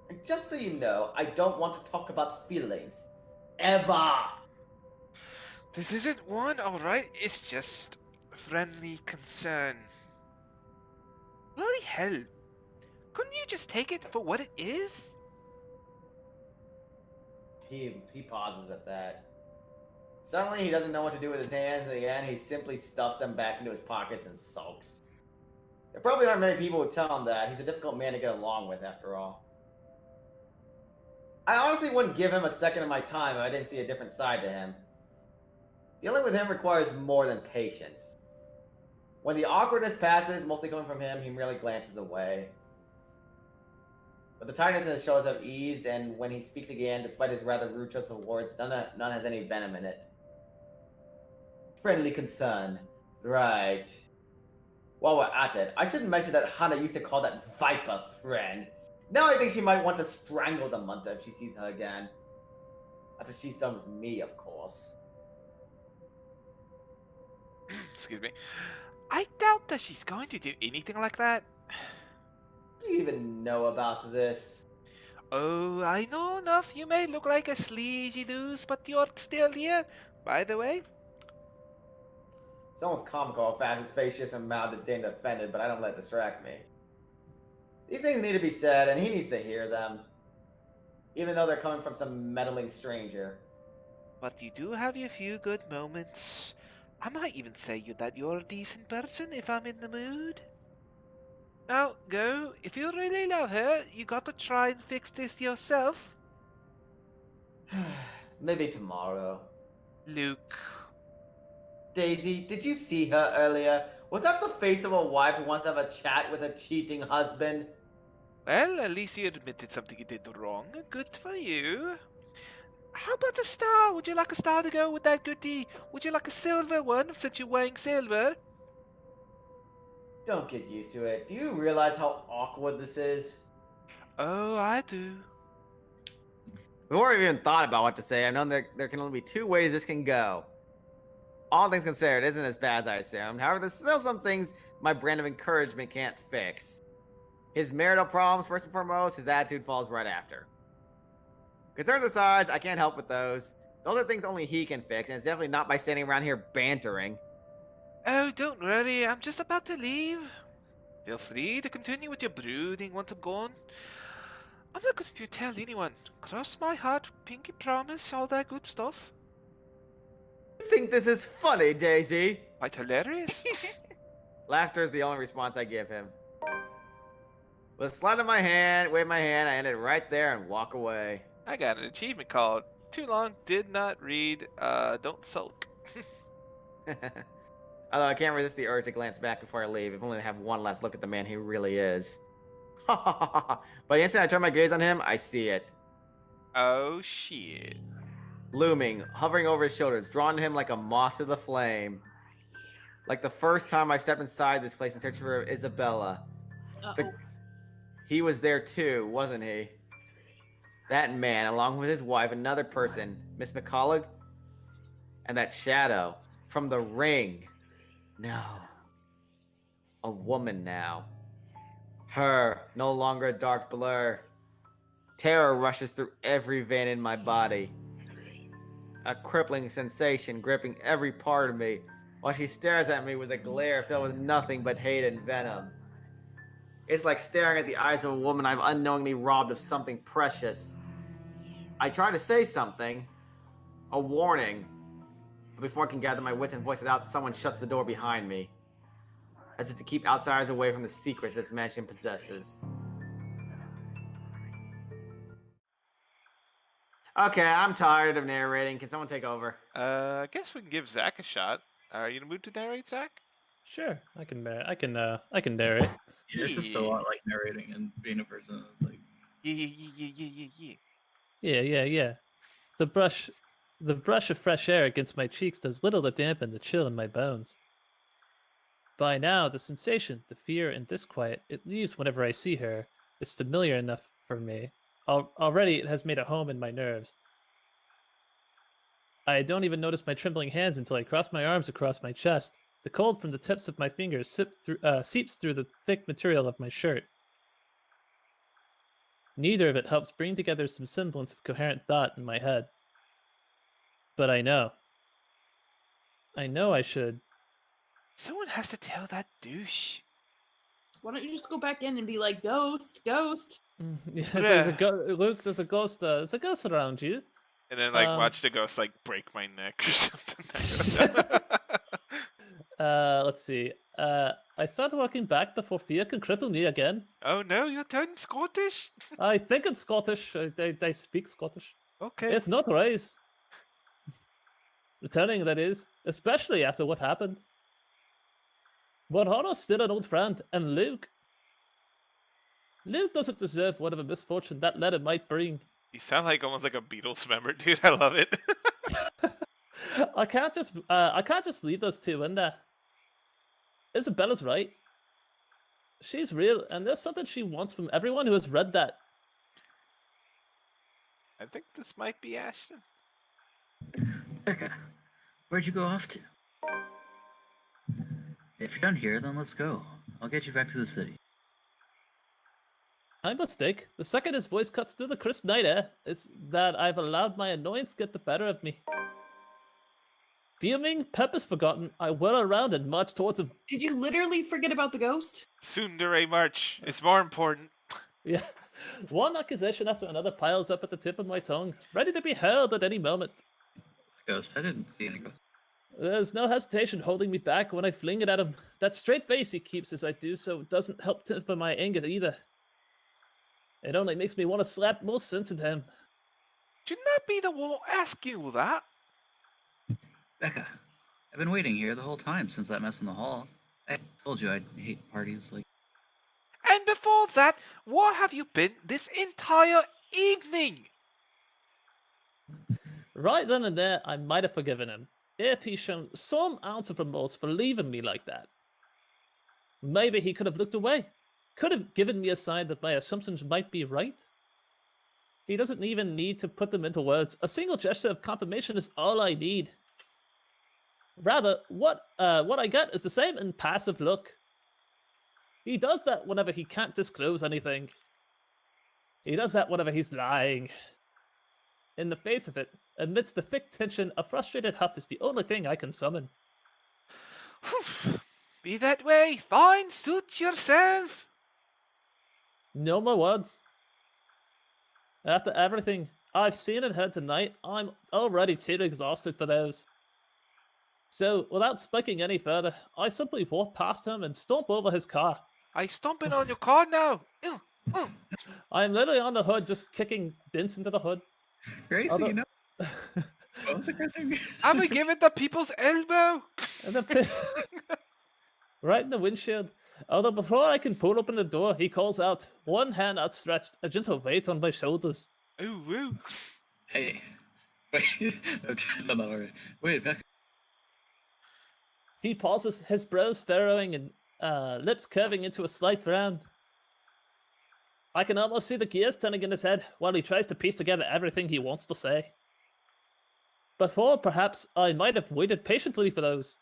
And just so you know, I don't want to talk about feelings. Ever! This isn't one, alright? It's just friendly concern. Bloody hell. Couldn't you just take it for what it is? He pauses at that. Suddenly he doesn't know what to do with his hands, and again he simply stuffs them back into his pockets and sulks. There probably aren't many people who tell him that. He's a difficult man to get along with, after all. I honestly wouldn't give him a second of my time if I didn't see a different side to him. Dealing with him requires more than patience. When the awkwardness passes, mostly coming from him, he merely glances away. But the tightness in his shoulders have eased, and when he speaks again, despite his rather rude choice of words, none has any venom in it. Friendly concern. Right. While we're at it, I should mention that Hana used to call that Viper friend. Now I think she might want to strangle the Munta if she sees her again. After she's done with me, of course. Excuse me. I doubt that she's going to do anything like that. What do you even know about this? Oh, I know enough. You may look like a sleazy loose, but you're still here. By the way, It's almost comical how fast his face shifts from mild disdain to offended, but I don't let it distract me. These things need to be said, and he needs to hear them. Even though they're coming from some meddling stranger. but you do have your few good moments. I might even say that you're a decent person if I'm in the mood. Now, go. If you really love her, you got to try and fix this yourself. Maybe tomorrow. Luke. Daisy, did you see her earlier? Was that the face of a wife who wants to have a chat with a cheating husband? Well, at least you admitted something you did wrong. Good for you. How about a star? Would you like a star to go with that goodie? Would you like a silver one since you're wearing silver? Don't get used to it. Do you realize how awkward this is? Oh, I do. Before I even thought about what to say, I know there can only be two ways this can go. All things considered, it isn't as bad as I assumed. However, there's still some things my brand of encouragement can't fix. His marital problems, first and foremost, his attitude falls right after. Concerns aside, I can't help with those. Those are things only he can fix, and it's definitely not by standing around here bantering. Oh, don't worry. I'm just about to leave. Feel free to continue with your brooding once I'm gone. I'm not going to tell anyone. Cross my heart, pinky promise, all that good stuff. You think this is funny, Daisy? Quite hilarious. Laughter is the only response I give him. With a slide of my hand, wave my hand, I end it right there and walk away. I got an achievement called Too Long Did Not Read, Don't Sulk. Although I can't resist the urge to glance back before I leave, if only to have one last look at the man he really is. But the instant I turn my gaze on him, I see it. Oh, shit. Looming, hovering over his shoulders, drawn to him like a moth to the flame. Like the first time I stepped inside this place in search for Isabella. He was there too, wasn't he? That man, along with his wife, another person, Miss McCullough, and that shadow from the ring. No. A woman now. Her, no longer a dark blur. Terror rushes through every vein in my body. A crippling sensation gripping every part of me, while she stares at me with a glare filled with nothing but hate and venom. It's like staring at the eyes of a woman I've unknowingly robbed of something precious. I try to say something, a warning, but before I can gather my wits and voice it out, someone shuts the door behind me, as if to keep outsiders away from the secrets this mansion possesses. Okay, I'm tired of narrating. Can someone take over? I guess we can give Zach a shot. Are you in the mood to narrate, Zach? Sure, I can narrate. Yeah, it's just a lot like narrating and being a person. It's like, Yeah. Yeah. The brush of fresh air against my cheeks does little to dampen the chill in my bones. By now, the sensation, the fear, and disquiet it leaves whenever I see her is familiar enough for me. Already, it has made a home in my nerves. I don't even notice my trembling hands until I cross my arms across my chest. The cold from the tips of my fingers seeps through the thick material of my shirt. Neither of it helps bring together some semblance of coherent thought in my head. But I know I should. Someone has to tell that douche. Why don't you just go back in and be like, ghost, ghost? Yeah, Yeah. Luke, there's a ghost around you. And then, like, watch the ghost, like, break my neck or something. Let's see. I started walking back before fear can cripple me again. Oh no, you're turning Scottish? I think it's Scottish. They speak Scottish. Okay. It's not right. Returning, that is, especially after what happened. But Hannah's still an old friend, and Luke doesn't deserve whatever misfortune that letter might bring. You sound like almost like a Beatles member, dude. I love it. I can't just leave those two in there. Isabella's right. She's real, and there's something she wants from everyone who has read that. I think this might be Ashton. Becca, where'd you go off to? If you're done here, then let's go. I'll get you back to the city. My mistake. The second his voice cuts through the crisp night air, it's that I've allowed my annoyance get the better of me. Fuming, purpose forgotten, I whirl around and march towards him. Did you literally forget about the ghost? Tsundere march is more important. Yeah. One accusation after another piles up at the tip of my tongue, ready to be hurled at any moment. Ghost, I didn't see any ghost. There's no hesitation holding me back when I fling it at him. That straight face he keeps as I do so doesn't help temper my anger either. It only makes me want to slap more sense into him. Shouldn't that be the one asking you that? Becca, I've been waiting here the whole time since that mess in the hall. I told you I'd hate parties like... And before that, what have you been this entire evening? Right then and there, I might have forgiven him, if he'd shown some ounce of remorse for leaving me like that. Maybe he could have looked away, could have given me a sign that my assumptions might be right. He doesn't even need to put them into words. A single gesture of confirmation is all I need. Rather, what I get is the same impassive look. He does that whenever he can't disclose anything. He does that whenever he's lying. In the face of it, amidst the thick tension, a frustrated huff is the only thing I can summon. Be that way. Fine, suit yourself. No more words. After everything I've seen and heard tonight, I'm already too exhausted for those. So, without speaking any further, I simply walk past him and stomp over his car. I stomping on your car now. I'm literally on the hood, just kicking dents into the hood. Gracie, Although- you know... What was the question? I'm gonna give it the people's elbow. And the right in the windshield. Although before I can pull open the door, he calls out, one hand outstretched, a gentle weight on my shoulders. Ooh, woo. Hey. Wait. No. Wait, Becca. He pauses, his brows furrowing and lips curving into a slight frown. I can almost see the gears turning in his head while he tries to piece together everything he wants to say. Before, perhaps, I might have waited patiently for those.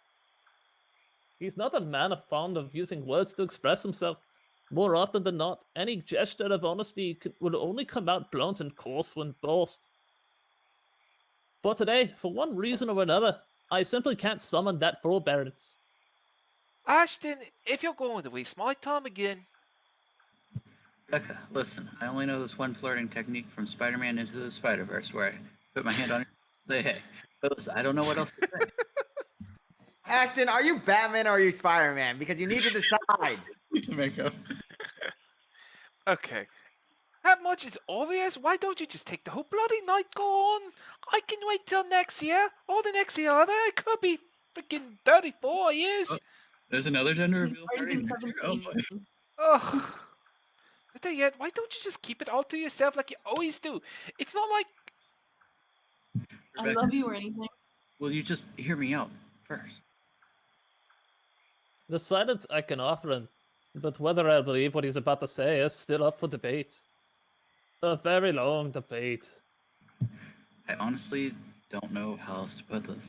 He's not a man fond of using words to express himself. More often than not, any gesture of honesty will only come out blunt and coarse when forced. But today, for one reason or another, I simply can't summon that forbearance. Ashton, if you're going to waste my time again. Becca, listen, I only know this one flirting technique from Spider-Man Into the Spider-Verse where I put my hand on your say hey. But listen, I don't know what else to say. Ashton, are you Batman or are you Spider-Man? Because you need to decide. Makeup. Okay. That much is obvious. Why don't you just take the whole bloody night? Go on. I can wait till next year. Or the next year. It could be freaking 34 years. Oh, there's another gender You've reveal already party. been Oh, boy. 17. Ugh. Better yet, why don't you just keep it all to yourself like you always do? It's not like... I Rebecca, love you or anything. will you just hear me out first? The silence I can offer him, but whether I believe what he's about to say is still up for debate. A very long debate. I honestly don't know how else to put this.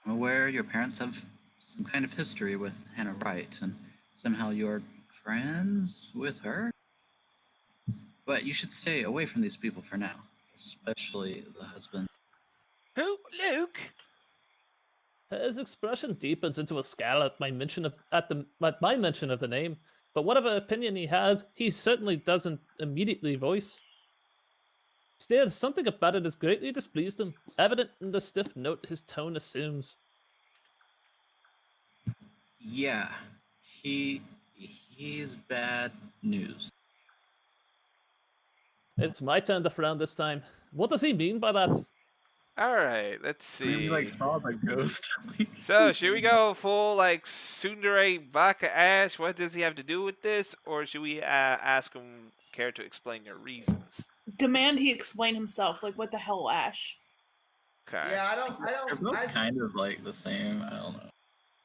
I'm aware your parents have some kind of history with Hannah Wright, and somehow you're friends with her? But you should stay away from these people for now, especially the husband. Who? Luke? His expression deepens into a scowl at my mention of my mention of the name, but whatever opinion he has, he certainly doesn't immediately voice. Still, something about it has greatly displeased him, evident in the stiff note his tone assumes. Yeah, he's bad news. It's my turn to frown this time. What does he mean by that? Alright, let's see. saw the ghost. So, should we go full, like, Tsundere Baka Ash? What does he have to do with this? Or should we ask him, care to explain your reasons? Demand he explain himself. Like, what the hell, Ash? Okay. Yeah, They're both kind of like the same. I don't know.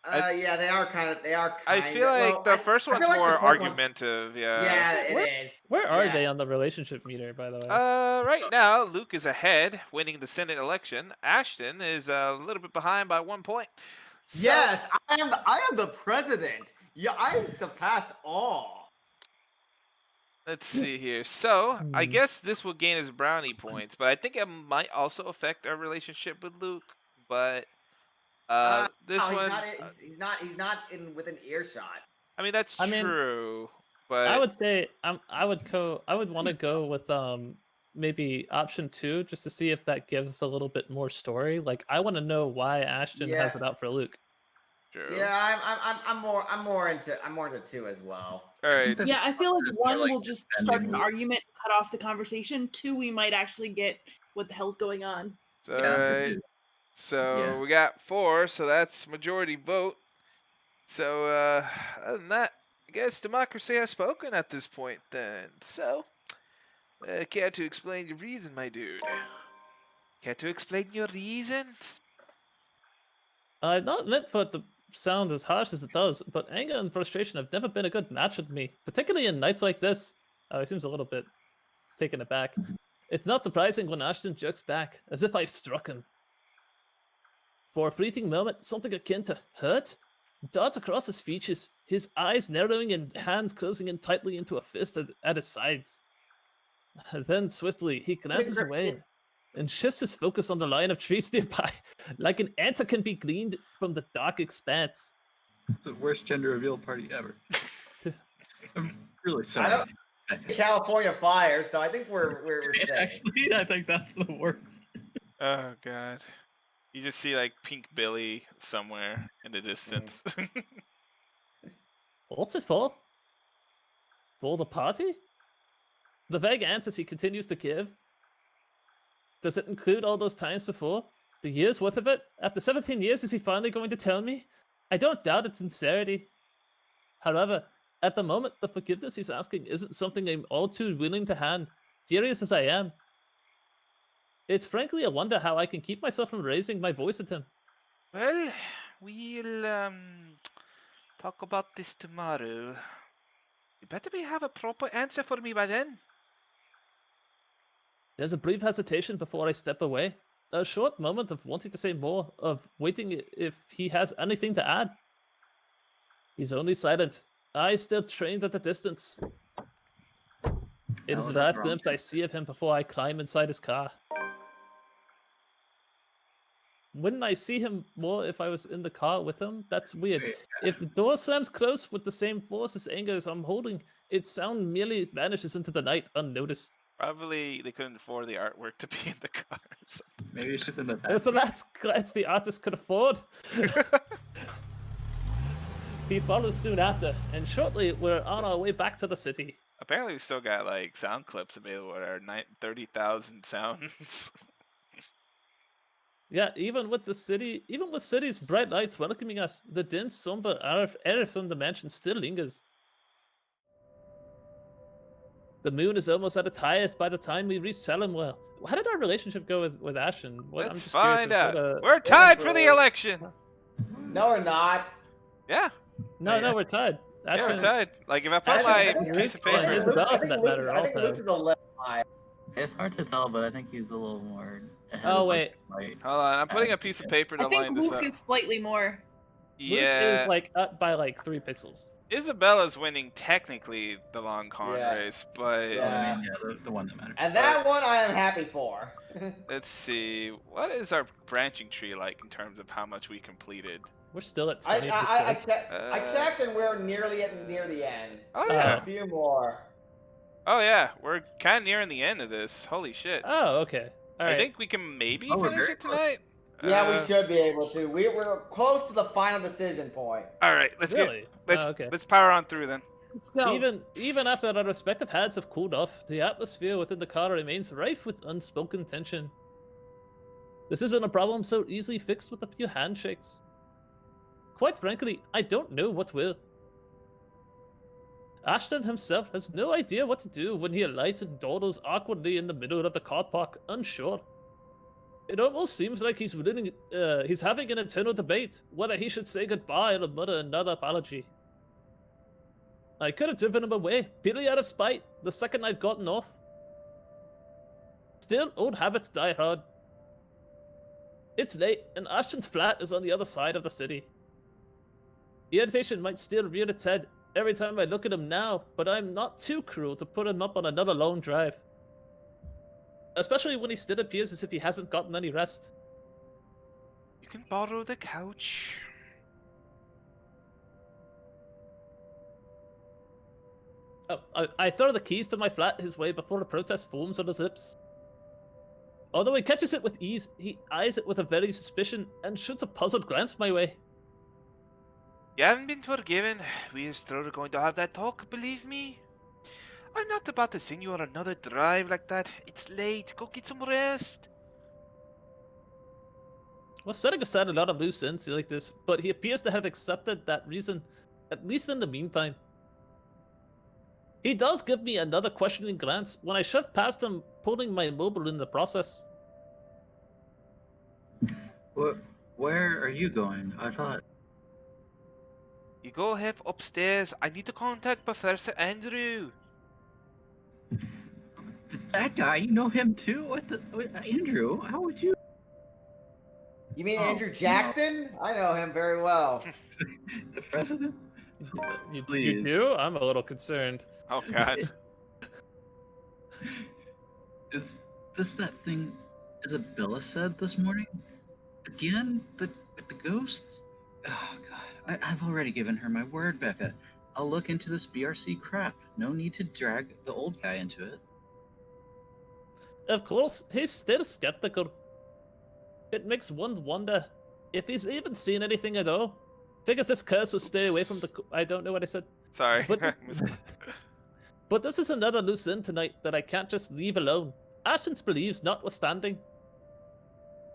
Yeah, they are kind of. They are. I Kind feel of, like well, the I first one's feel like the more first one's- argumentative. Yeah. Yeah, it Where- is. Where are Yeah. they on the relationship meter, by the way? Right now, Luke is ahead, winning the Senate election. Ashton is a little bit behind by 1 point. So, Yes, I am the president. Yeah, I surpass all. let's see here. So, I Hmm. guess this will gain us brownie points, but I think it might also affect our relationship with Luke. But this No, one, he's not in within earshot. I mean, that's I mean, true. I But would say I would want to go with maybe option 2 just to see if that gives us a little bit more story. Like I want to know why Ashton has Yeah. it out for Luke. true. Yeah, I'm more into 2 as well. All right. Yeah, I feel like Just one like will just start an defending- argument, cut off the conversation. 2, we might actually get what the hell's going on. All Yeah, right. So Yeah. we got 4, so that's majority vote. So other than that, I guess democracy has spoken at this point then. So, care to explain your reason, my dude? Care to explain your reasons? Not meant for it to sound as harsh as it does, but anger and frustration have never been a good match with me, particularly in nights like this. He seems a little bit taken aback. It's not surprising when Ashton jerks back, as if I've struck him. For a fleeting moment, something akin to hurt darts across his features, his eyes narrowing and hands closing in tightly into a fist at his sides. Then swiftly, he glances away and shifts his focus on the line of trees nearby, like an answer can be gleaned from the dark expanse. It's the worst gender reveal party ever. I'm really I sorry. don't- California fire, so I think we're safe. Actually, I think that's the worst. Oh god. You just see like Pink Billy somewhere in the distance. What's it for? For the party? The vague answers he continues to give. Does it include all those times before? The years worth of it? After 17 years, is he finally going to tell me? I don't doubt its sincerity. However, at the moment, the forgiveness he's asking isn't something I'm all too willing to hand, furious as I am. It's frankly a wonder how I can keep myself from raising my voice at him. Well, we'll talk about this tomorrow. You better have a proper answer for me by then. There's a brief hesitation before I step away. A short moment of wanting to say more, of waiting if he has anything to add. He's only silent, eyes still trained at the distance. It is the last glimpse I see of him before I climb inside his car. Wouldn't I see him more if I was in the car with him? That's weird. If the door slams close with the same force as anger as I'm holding, its sound merely vanishes into the night unnoticed. Probably they couldn't afford the artwork to be in the car or something. Maybe it's just in the It was the last glance the artist could afford. He follows soon after, and shortly we're on our way back to the city. Apparently we still got like sound clips available at our 30,000 sounds. Yeah, even with city's bright lights welcoming us, the dense, somber air from the mansion still lingers. The moon is almost at its highest by the time we reach Salemwell. How did our relationship go with Ashton? Let's just curious find of out. We're tied for the election. No, we're not. Yeah, No, we're tied. yeah, we're Ashton, tied. Like if I put Actually, my piece of Yeah, paper. he's Luke- above I think that Luke's- matter I think also. Luke's is a little high. It's hard to tell, but I think he's a little more ahead Oh, of wait. Like, Hold on, I'm putting a piece of paper to I think line this Luke up. is slightly more. Luke Yeah, is like up by like 3 pixels. Isabella's winning technically the long con Yeah. race, but Yeah. I mean, yeah, the one that matters. And that one I am happy for. let's see. What is our branching tree like in terms of how much we completed? We're still at I 20%. I checked and we're near the end. Oh Uh, yeah, A few more. oh yeah, we're kind of nearing the end of this. Holy shit! Oh, okay. All right. I think we can maybe Oh, we're finish very it tonight. Yeah, we should be able to. We're close to the final decision point. All right, let's Really? Okay. let's power on through then. Let's go. Even after our respective hands have cooled off, the atmosphere within the car remains rife with unspoken tension. This isn't a problem so easily fixed with a few handshakes. Quite frankly, I don't know what will. Ashton himself has no idea what to do when he alights and dawdles awkwardly in the middle of the car park, unsure. It almost seems like he's having an internal debate whether he should say goodbye or mutter another apology. I could have driven him away, purely out of spite, the second I've gotten off. Still, old habits die hard. It's late, and Ashton's flat is on the other side of the city. The irritation might still rear its head every time I look at him now, but I'm not too cruel to put him up on another long drive. Especially when he still appears as if he hasn't gotten any rest. You can borrow the couch. Oh, I throw the keys to my flat his way before the protest forms on his lips. Although he catches it with ease, he eyes it with a very suspicion and shoots a puzzled glance my way. You haven't been forgiven. We are still going to have that talk, believe me. I'm not about to send you on another drive like that. It's late. Go get some rest. We're setting aside a lot of loose ends like this, but he appears to have accepted that reason, at least in the meantime. He does give me another questioning glance when I shove past him, pulling my mobile in the process. Where are you going? I thought... You go ahead upstairs. I need to contact Professor Andrew. That guy, you know him too? Andrew, how would you... You mean Oh, Andrew no. Jackson? I know him very well. The president? You Please. do? I'm a little concerned. Oh, God. Is this that thing Isabella said this morning? Again? With the ghosts? Oh, God. I've already given her my word, Becca. I'll look into this BRC crap. No need to drag the old guy into it. Of course, he's still skeptical. It makes one wonder if he's even seen anything at all. Figures this curse will stay away from the... I don't know what I said. Sorry. But- But this is another loose end tonight that I can't just leave alone. Ashton's beliefs notwithstanding.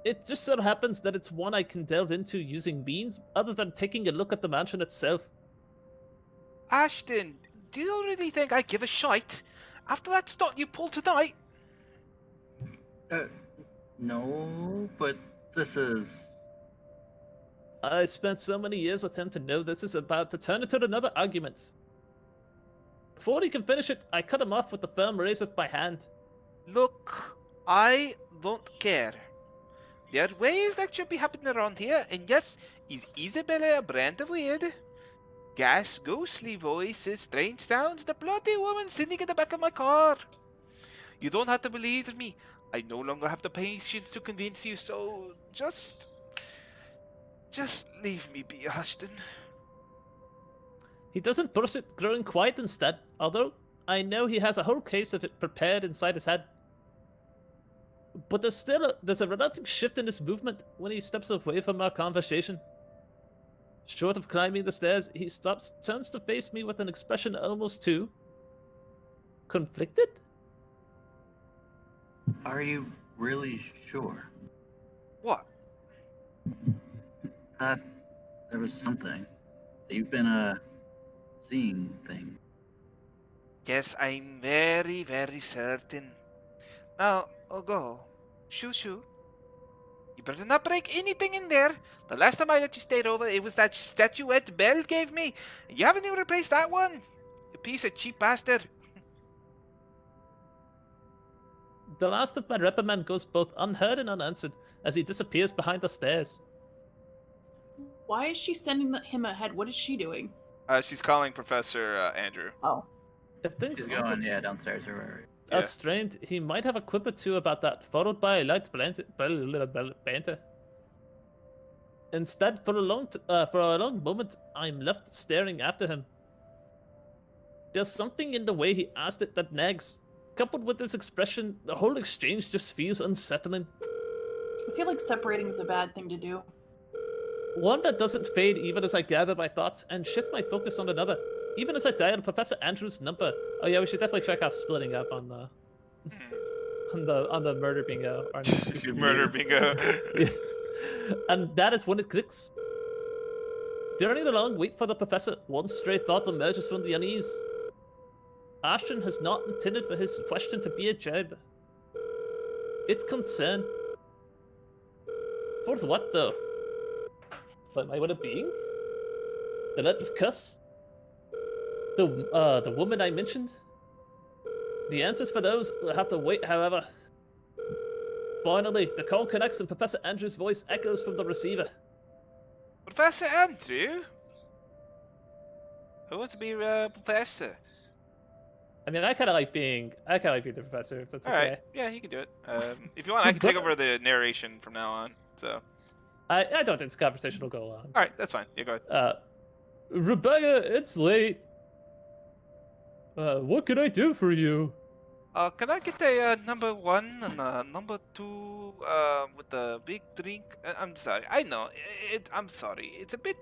It just so happens that it's one I can delve into using means other than taking a look at the mansion itself. Ashton, do you really think I give a shite? After that stunt you pulled tonight? No, but this is... I spent so many years with him to know this is about to turn into another argument. Before he can finish it, I cut him off with the firm raise of my hand. Look, I don't care. There are ways that should be happening around here, and yes, is Isabella a brand of weird? Gas, ghostly voices, strange sounds, the bloody woman sitting in the back of my car. You don't have to believe me. I no longer have the patience to convince you, so just leave me be, Ashton. He doesn't burst it, growing quiet instead, although I know he has a whole case of it prepared inside his head. But there's a reluctant shift in his movement when he steps away from our conversation. Short of climbing the stairs, he stops, turns to face me with an expression almost too conflicted? Are you really sure What? that there was something that you've been, seeing things? Yes, I'm very, very certain. Now, go. Shoo. You better not break anything in there. The last time I let you stay over, it was that statuette Belle gave me. You haven't even replaced that one. You piece of cheap bastard. The last of my reprimand goes both unheard and unanswered as he disappears behind the stairs. Why is she sending him ahead? What is she doing? She's calling Professor Andrew. Oh. If things She's aren't going, downstairs or wherever. Yeah. strained, he might have a quip or two about that, followed by a light banter. Instead, for a long moment, I'm left staring after him. There's something in the way he asked it that nags. Coupled with this expression, the whole exchange just feels unsettling. I feel like separating is a bad thing to do. One that doesn't fade even as I gather my thoughts and shift my focus on another, even as I dial Professor Andrew's number. Oh yeah, we should definitely check out splitting up on the on the murder bingo. Murder bingo. Yeah. And that is when it clicks. During the long wait for the professor, one stray thought emerges from the unease. Ashton has not intended for his question to be a jab. It's concern. For what, though? For my well-being? The letters cuss? The woman I mentioned? The answers for those will have to wait, however. Finally, the call connects and Professor Andrew's voice echoes from the receiver. Professor Andrew? Who wants to be professor? I mean, I kind of like being the professor, if that's All okay. right. Yeah, you can do it. If you want, I can take over the narration from now on. So. I don't think this conversation will go long. All right, that's fine. Yeah, go ahead. Rebecca, it's late. What can I do for you? Can I get a number 1 and a number 2 with the big drink? I'm sorry. I know. I'm sorry. It's a bit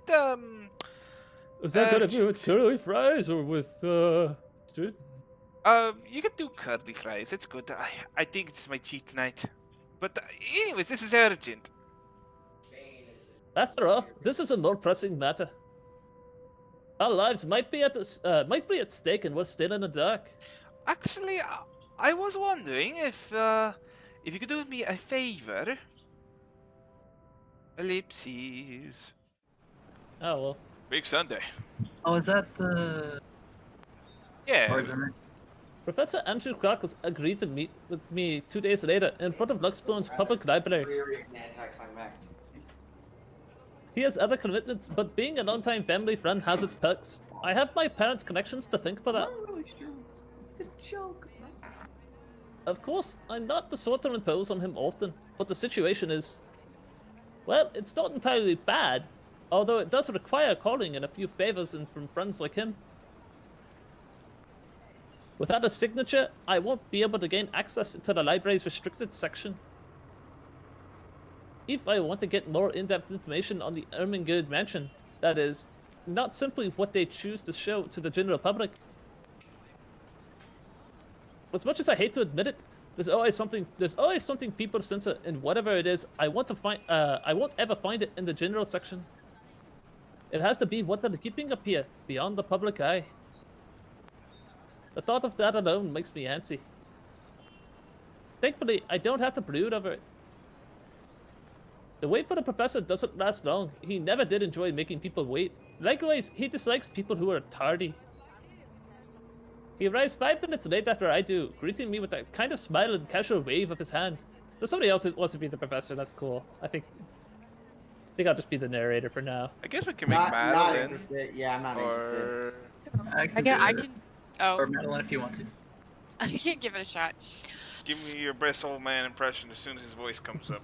Is that gonna be with curly fries or with stew? You can do curly fries. It's good. I think it's my cheat night. But anyways, this is urgent. After all, this is a more pressing matter. Our lives might be at stake, and we're still in the dark. Actually, I was wondering if you could do me a favor. Ellipses. Oh well. Big Sunday. Oh, is that the... Yeah. Order? Professor Andrew Clark has agreed to meet with me 2 days later in front of Luxbone's public library. Anticlimactic. He has other commitments, but being a longtime family friend has its perks. I have my parents' connections to thank for that. Not really sure. It's the joke. Of course, I'm not the sort to impose on him often, but the situation is... well, it's not entirely bad, although it does require calling in a few favors and from friends like him. Without a signature, I won't be able to gain access to the library's restricted section. If I want to get more in-depth information on the Ermengarde mansion, that is, not simply what they choose to show to the general public. As much as I hate to admit it, there's always something people censor in whatever it is I want to find. I won't ever find it in the general section. It has to be what they're keeping up here, beyond the public eye. The thought of that alone makes me antsy. Thankfully, I don't have to brood over it. The wait for the professor doesn't last long. He never did enjoy making people wait. Likewise, he dislikes people who are tardy. He arrives 5 minutes late after I do, greeting me with that kind of smile and casual wave of his hand. So somebody else wants to be the professor, that's cool. I think I'll just be the narrator for now. I guess we can make Not Madeline. interested. Yeah, I'm not interested. Or I I can. do it. Oh, Or Madeline if you want to. I can give it a shot. give me your best old man impression as soon as his voice comes up.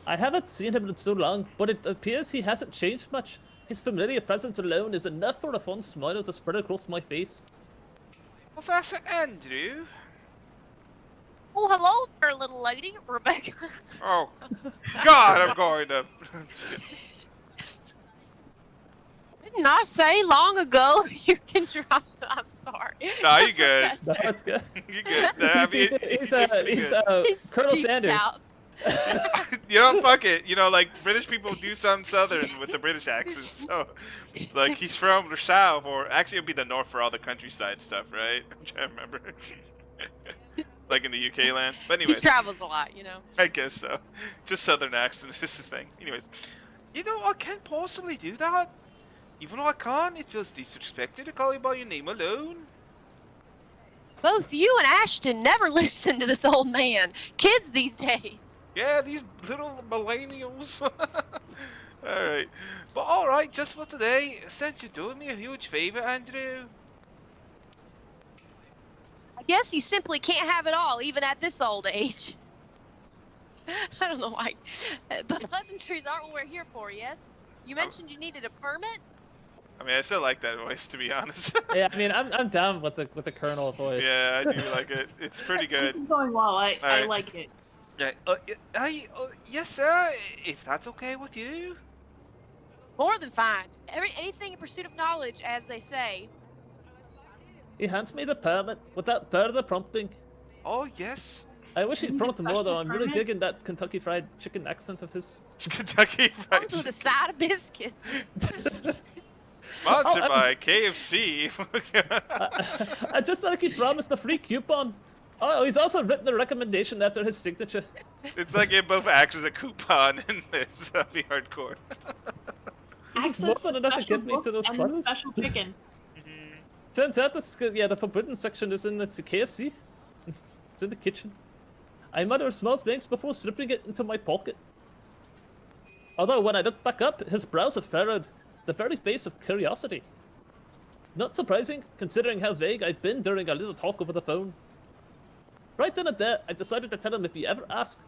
I haven't seen him in so long, but it appears he hasn't changed much. His familiar presence alone is enough for a fond smile to spread across my face. Professor Andrew. Oh, hello there, little lady, Rebecca. Oh, God, I'm going to. Didn't I say long ago you can drop? I'm sorry. No, you good. Yes, No, sir. that's good. You good. Nah, I mean, He's He's Colonel deep Sanders. South. you know, fuck it. You know, like British people do sound southern with the British accents. So, like, he's from the south, or actually, it'd be the north for all the countryside stuff, right? I'm trying to remember. Like in the UK land. But He anyways, travels a lot, you know. I guess so. Just southern accent is just his thing. Anyways, you know, I can't possibly do that. Even though I can, it feels disrespected to call you by your name alone. Both you and Ashton never listen to this old man. Kids these days. Yeah, these little millennials. Alright. But alright, just for today, since you're doing me a huge favor, Andrew. I guess you simply can't have it all, even at this old age. I don't know why. But pleasantries aren't what we're here for, yes? You mentioned you needed a permit? I mean, I still like that voice, to be honest. Yeah, I mean, I'm down with the Colonel voice. Yeah, I do like it. It's pretty good. This is going well. I Alright. like it. Yeah, yes, sir, if that's okay with you. More than fine. Anything in pursuit of knowledge, as they say. He hands me the permit without further prompting. Oh, yes. I wish he'd prompt more though. I'm really Permit? digging that Kentucky Fried Chicken accent of his. Kentucky Fried Comes with a Chicken. side of biscuit. Sponsored Oh, by KFC. I just like he promised a free coupon. Oh, he's also written a recommendation after his signature. It's like it both acts as a coupon in this be hardcore. This is more Access than to enough to special get me to books those and funnels. special chicken. Mhm. Turns out the forbidden section is in the KFC. It's in the kitchen. I mutter small things before slipping it into my pocket. Although when I look back up, his brows have furrowed, the very face of curiosity. Not surprising, considering how vague I've been during our little talk over the phone. Right then and there, I decided to tell him if he ever asks.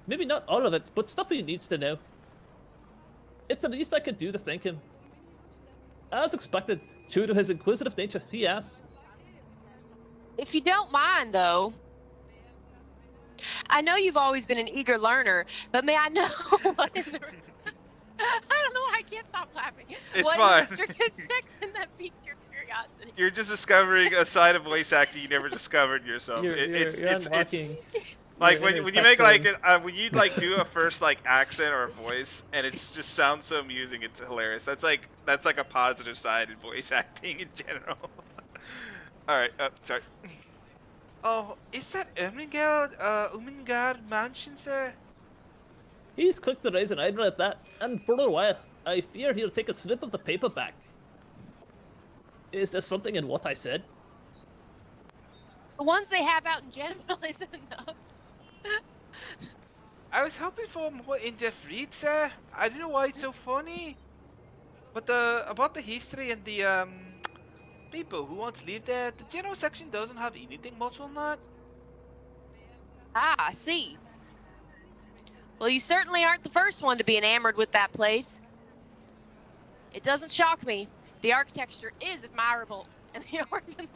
Maybe not all of it, but stuff he needs to know. It's the least I could do to thank him. As expected, true to his inquisitive nature, he asks. If you don't mind, though, I know you've always been an eager learner, but may I know what in the... I don't know why I can't stop laughing. It's what fine. in the restricted section that piqued your curiosity? You're just discovering a side of voice acting you never discovered yourself. You're unlocking. Like your when inner you make like spectrum. when you like do a first like accent or a voice and it's just sounds so amusing, it's hilarious. That's like a positive side in voice acting in general. All right, sorry. Oh, is that Umengard Mansion, sir? He's quick to raise an eyebrow at that, and for a while, I fear he'll take a slip of the paper back. Is there something in what I said? The ones they have out in general isn't enough. I was hoping for a more in-depth read, sir. I don't know why it's so funny. But about the history and the people who once lived there, the general section doesn't have anything much on that. Ah, I see. Well, you certainly aren't the first one to be enamored with that place. It doesn't shock me. The architecture is admirable, and the ornaments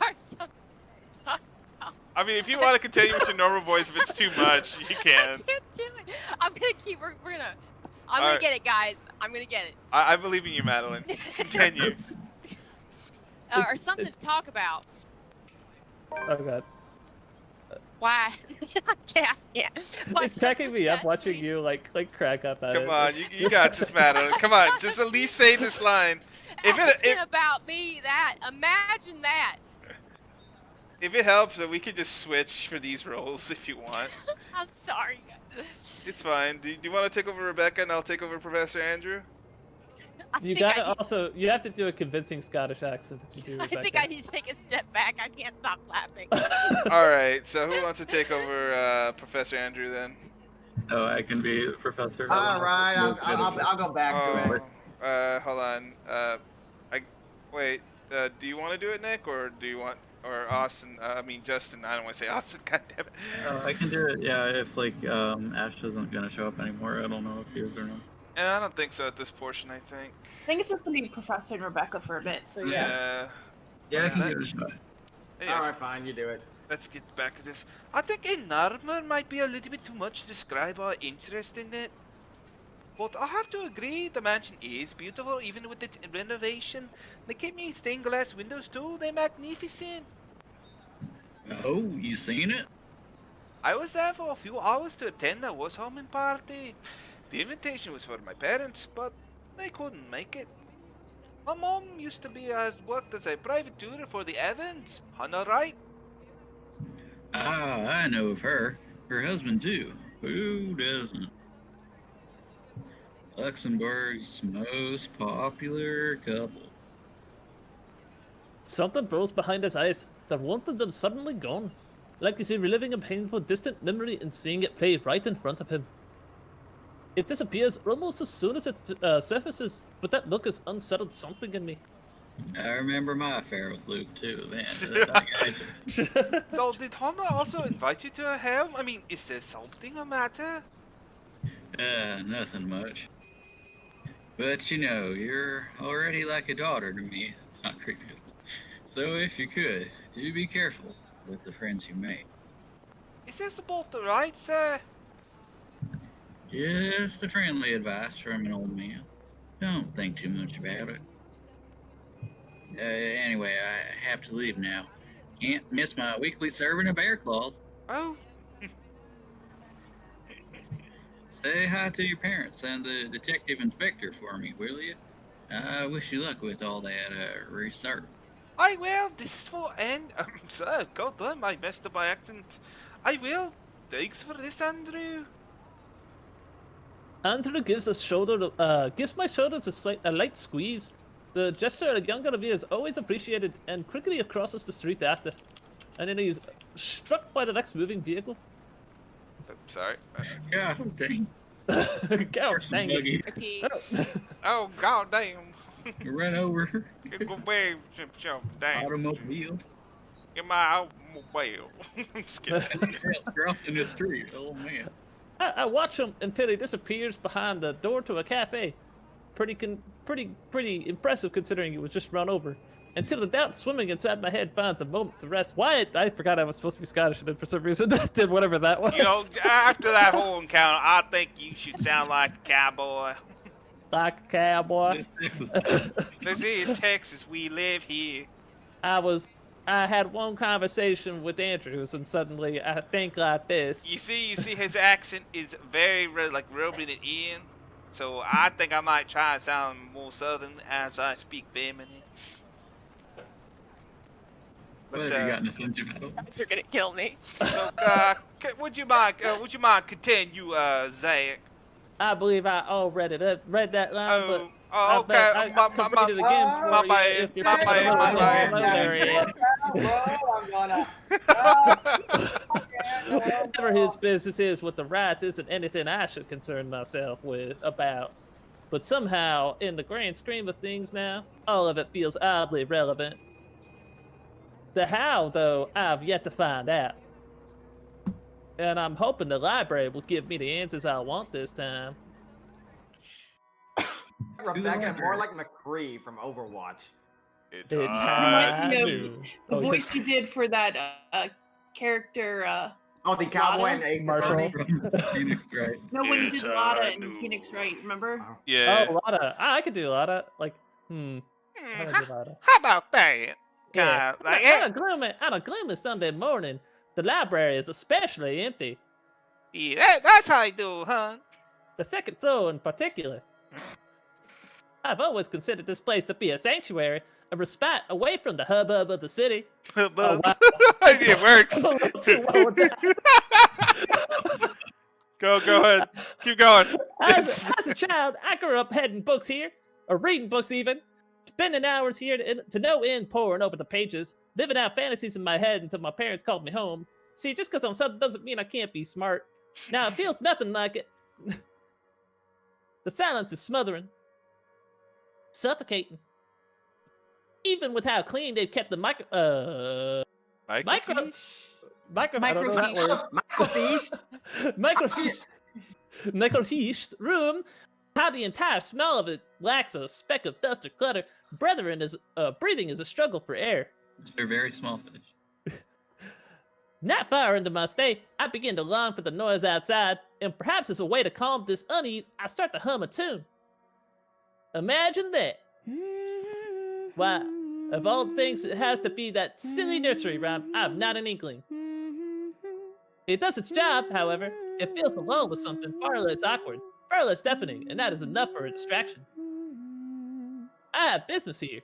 are so... I mean, if you want to continue with your normal voice, if it's too much, you I can. can't do it. I'm gonna keep. I'm gonna Alright. get it, guys. I'm gonna get it. I believe in you, Madeline. Continue. Or something to talk about. Oh god. Why? I can't. What It's does cracking me up disgust watching me? you like crack up at it. Come on, you got this, Madeline. Come on, just at least say this line. Asking about me, that. Imagine that. If it helps, we could just switch for these roles if you want. I'm sorry, guys. It's fine. Do you want to take over Rebecca and I'll take over Professor Andrew? You gotta you have to do a convincing Scottish accent if you do I Rebecca. think I need to take a step back. I can't stop laughing. All right. So who wants to take over Professor Andrew then? Oh, I can be the professor. All right, I'll go back to it. Hold on. Wait. Do you want to do it, Nick, or do you want, or Austin? Justin. I don't want to say Austin. God damn it. I can do it. Yeah, if like Ash isn't gonna show up anymore, I don't know if he is or not. I don't think so at this portion. I think. I think it's just gonna be Professor and Rebecca for a bit. So yeah. Yeah, I can that- give it a shot. Anyways, All right, fine, you do it. let's get back to this. I think a armor might be a little bit too much to describe our interest in it. But I have to agree, the mansion is beautiful, even with its renovation. They gave me stained glass windows too. They're magnificent. Oh, you seen it? I was there for a few hours to attend a housewarming party. The invitation was for my parents, but they couldn't make it. My mom used to worked as a private tutor for the Evans. Hannah Wright. Ah, I know of her. Her husband too. Who doesn't? Luxembourg's most popular couple. Something froze behind his eyes. The warmth of them suddenly gone. Like he's reliving a painful, distant memory and seeing it play right in front of him. It disappears almost as soon as it surfaces, but that look has unsettled something in me. I remember my affair with Luke too, man. So did Hannah also invite you to her home? I mean, is there something a matter? Nothing much. But you know, you're already like a daughter to me. It's not creepy. So if you could, do be careful with the friends you make. Is this about the right, sir? Just a friendly advice from an old man. Don't think too much about it. Anyway, I have to leave now. Can't miss my weekly serving of bear claws. Oh, Say hi to your parents and the detective inspector for me, will you? I wish you luck with all that research. I will. This is for and sir, God damn, I messed up my accent. I will. Thanks for this, Andrew. Andrew gives gives my shoulders a light squeeze. The gesture a young Olivia is always appreciated, and quickly crosses the street after. And then he's struck by the next moving vehicle. Sorry. Yeah, dang. Go, Horse and dang it. buggy. RP. Oh, God damn. Run over. Go away, damn. Automobile. Get my automobile. I'm just kidding. Crossing the street. Oh man. I watch him until he disappears behind the door to a cafe. Pretty impressive considering he was just run over. Until the doubt swimming inside my head finds a moment to rest. Why? I forgot I was supposed to be Scottish and then for some reason did whatever that was. You know, after that whole encounter, I think you should sound like a cowboy. Like a cowboy. This Texas. This is Texas. We live here. I had one conversation with Andrews and suddenly I think like this. You see, his accent is very like rubbing it in. So I think I might try to sound more southern as I speak feminine. What have you gotten us into, Metal? Guys are gonna kill me. So, would you mind continue, Zach? I believe I already read that line, but Oh, okay. I could read it again for my you bad, if you're my picking bad, up my on bad. the slow there, Ian. Whatever his business is with the rights isn't anything I should concern myself about. But somehow, in the grand scheme of things now, all of it feels oddly relevant. The how, though, I've yet to find out. And I'm hoping the library will give me the answers I want this time. Rebecca, more like McCree from Overwatch. It's It's high high noon. noon. The Oh, voice you did for that character. Oh, the cowboy and Ace Marshall. Attorney? From Phoenix, right? No, when you It's did Lada high in noon. Phoenix, right? Remember? yeah. Oh, Lada. I could do Lada. Like, how do I do Lada? How about that? Yeah. Like, On a gloomy Sunday morning, the library is especially empty. yeah, that's how you do, huh? The second floor in particular. I've always considered this place to be a sanctuary, a respite away from the hubbub of the city. But wow. it works. Well, with that, Go ahead. Keep going. as a child, I grew up heading books here, or reading books even, spending hours here to no end poring over the pages, living out fantasies in my head until my parents called me home. See, just because I'm Southern doesn't mean I can't be smart. Now, it feels nothing like it. The silence is smothering, suffocating. Even with how clean they've kept the microfiche. I don't know that word. Microfiche. Microfiche room. How the entire smell of it lacks a speck of dust or clutter. Breathing is a struggle for air. It's for very small fish. Not far into my stay, I begin to long for the noise outside, and perhaps as a way to calm this unease, I start to hum a tune. Imagine that. Why, of all things, it has to be that silly nursery rhyme. I've not an inkling. It does its job, however. It fills the lull with something far less awkward, far less deafening, and that is enough for a distraction. I have business here.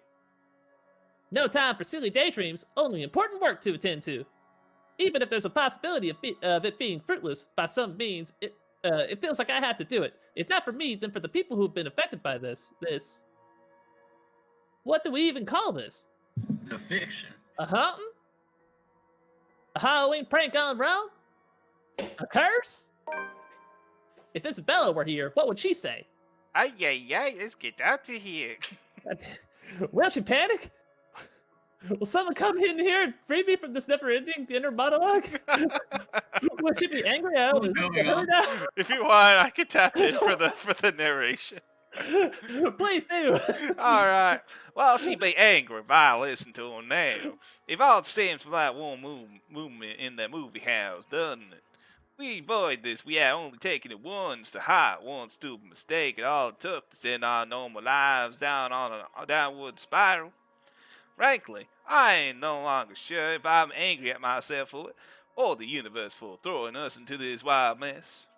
No time for silly daydreams, only important work to attend to. Even if there's a possibility of it being fruitless by some means, it feels like I have to do it. If not for me, then for the people who've been affected by this. What do we even call this? A fiction. A haunting? A Halloween prank gone wrong? A curse? If Isabella were here, what would she say? Ay, let's get out of here. Will she panic? Will someone come in here and free me from this never-ending inner monologue? Will she be angry? I What's would going her on? now. If you want, I can tap in for the narration. Please do. All right. Well, she be angry if I listen to her now. If all it stems from that one movement in the movie house, doesn't it? We avoid this. We had only taken it once to hide one stupid mistake. It all it took to send our normal lives down on a downward spiral. Frankly, I ain't no longer sure if I'm angry at myself for it, or the universe for throwing us into this wild mess.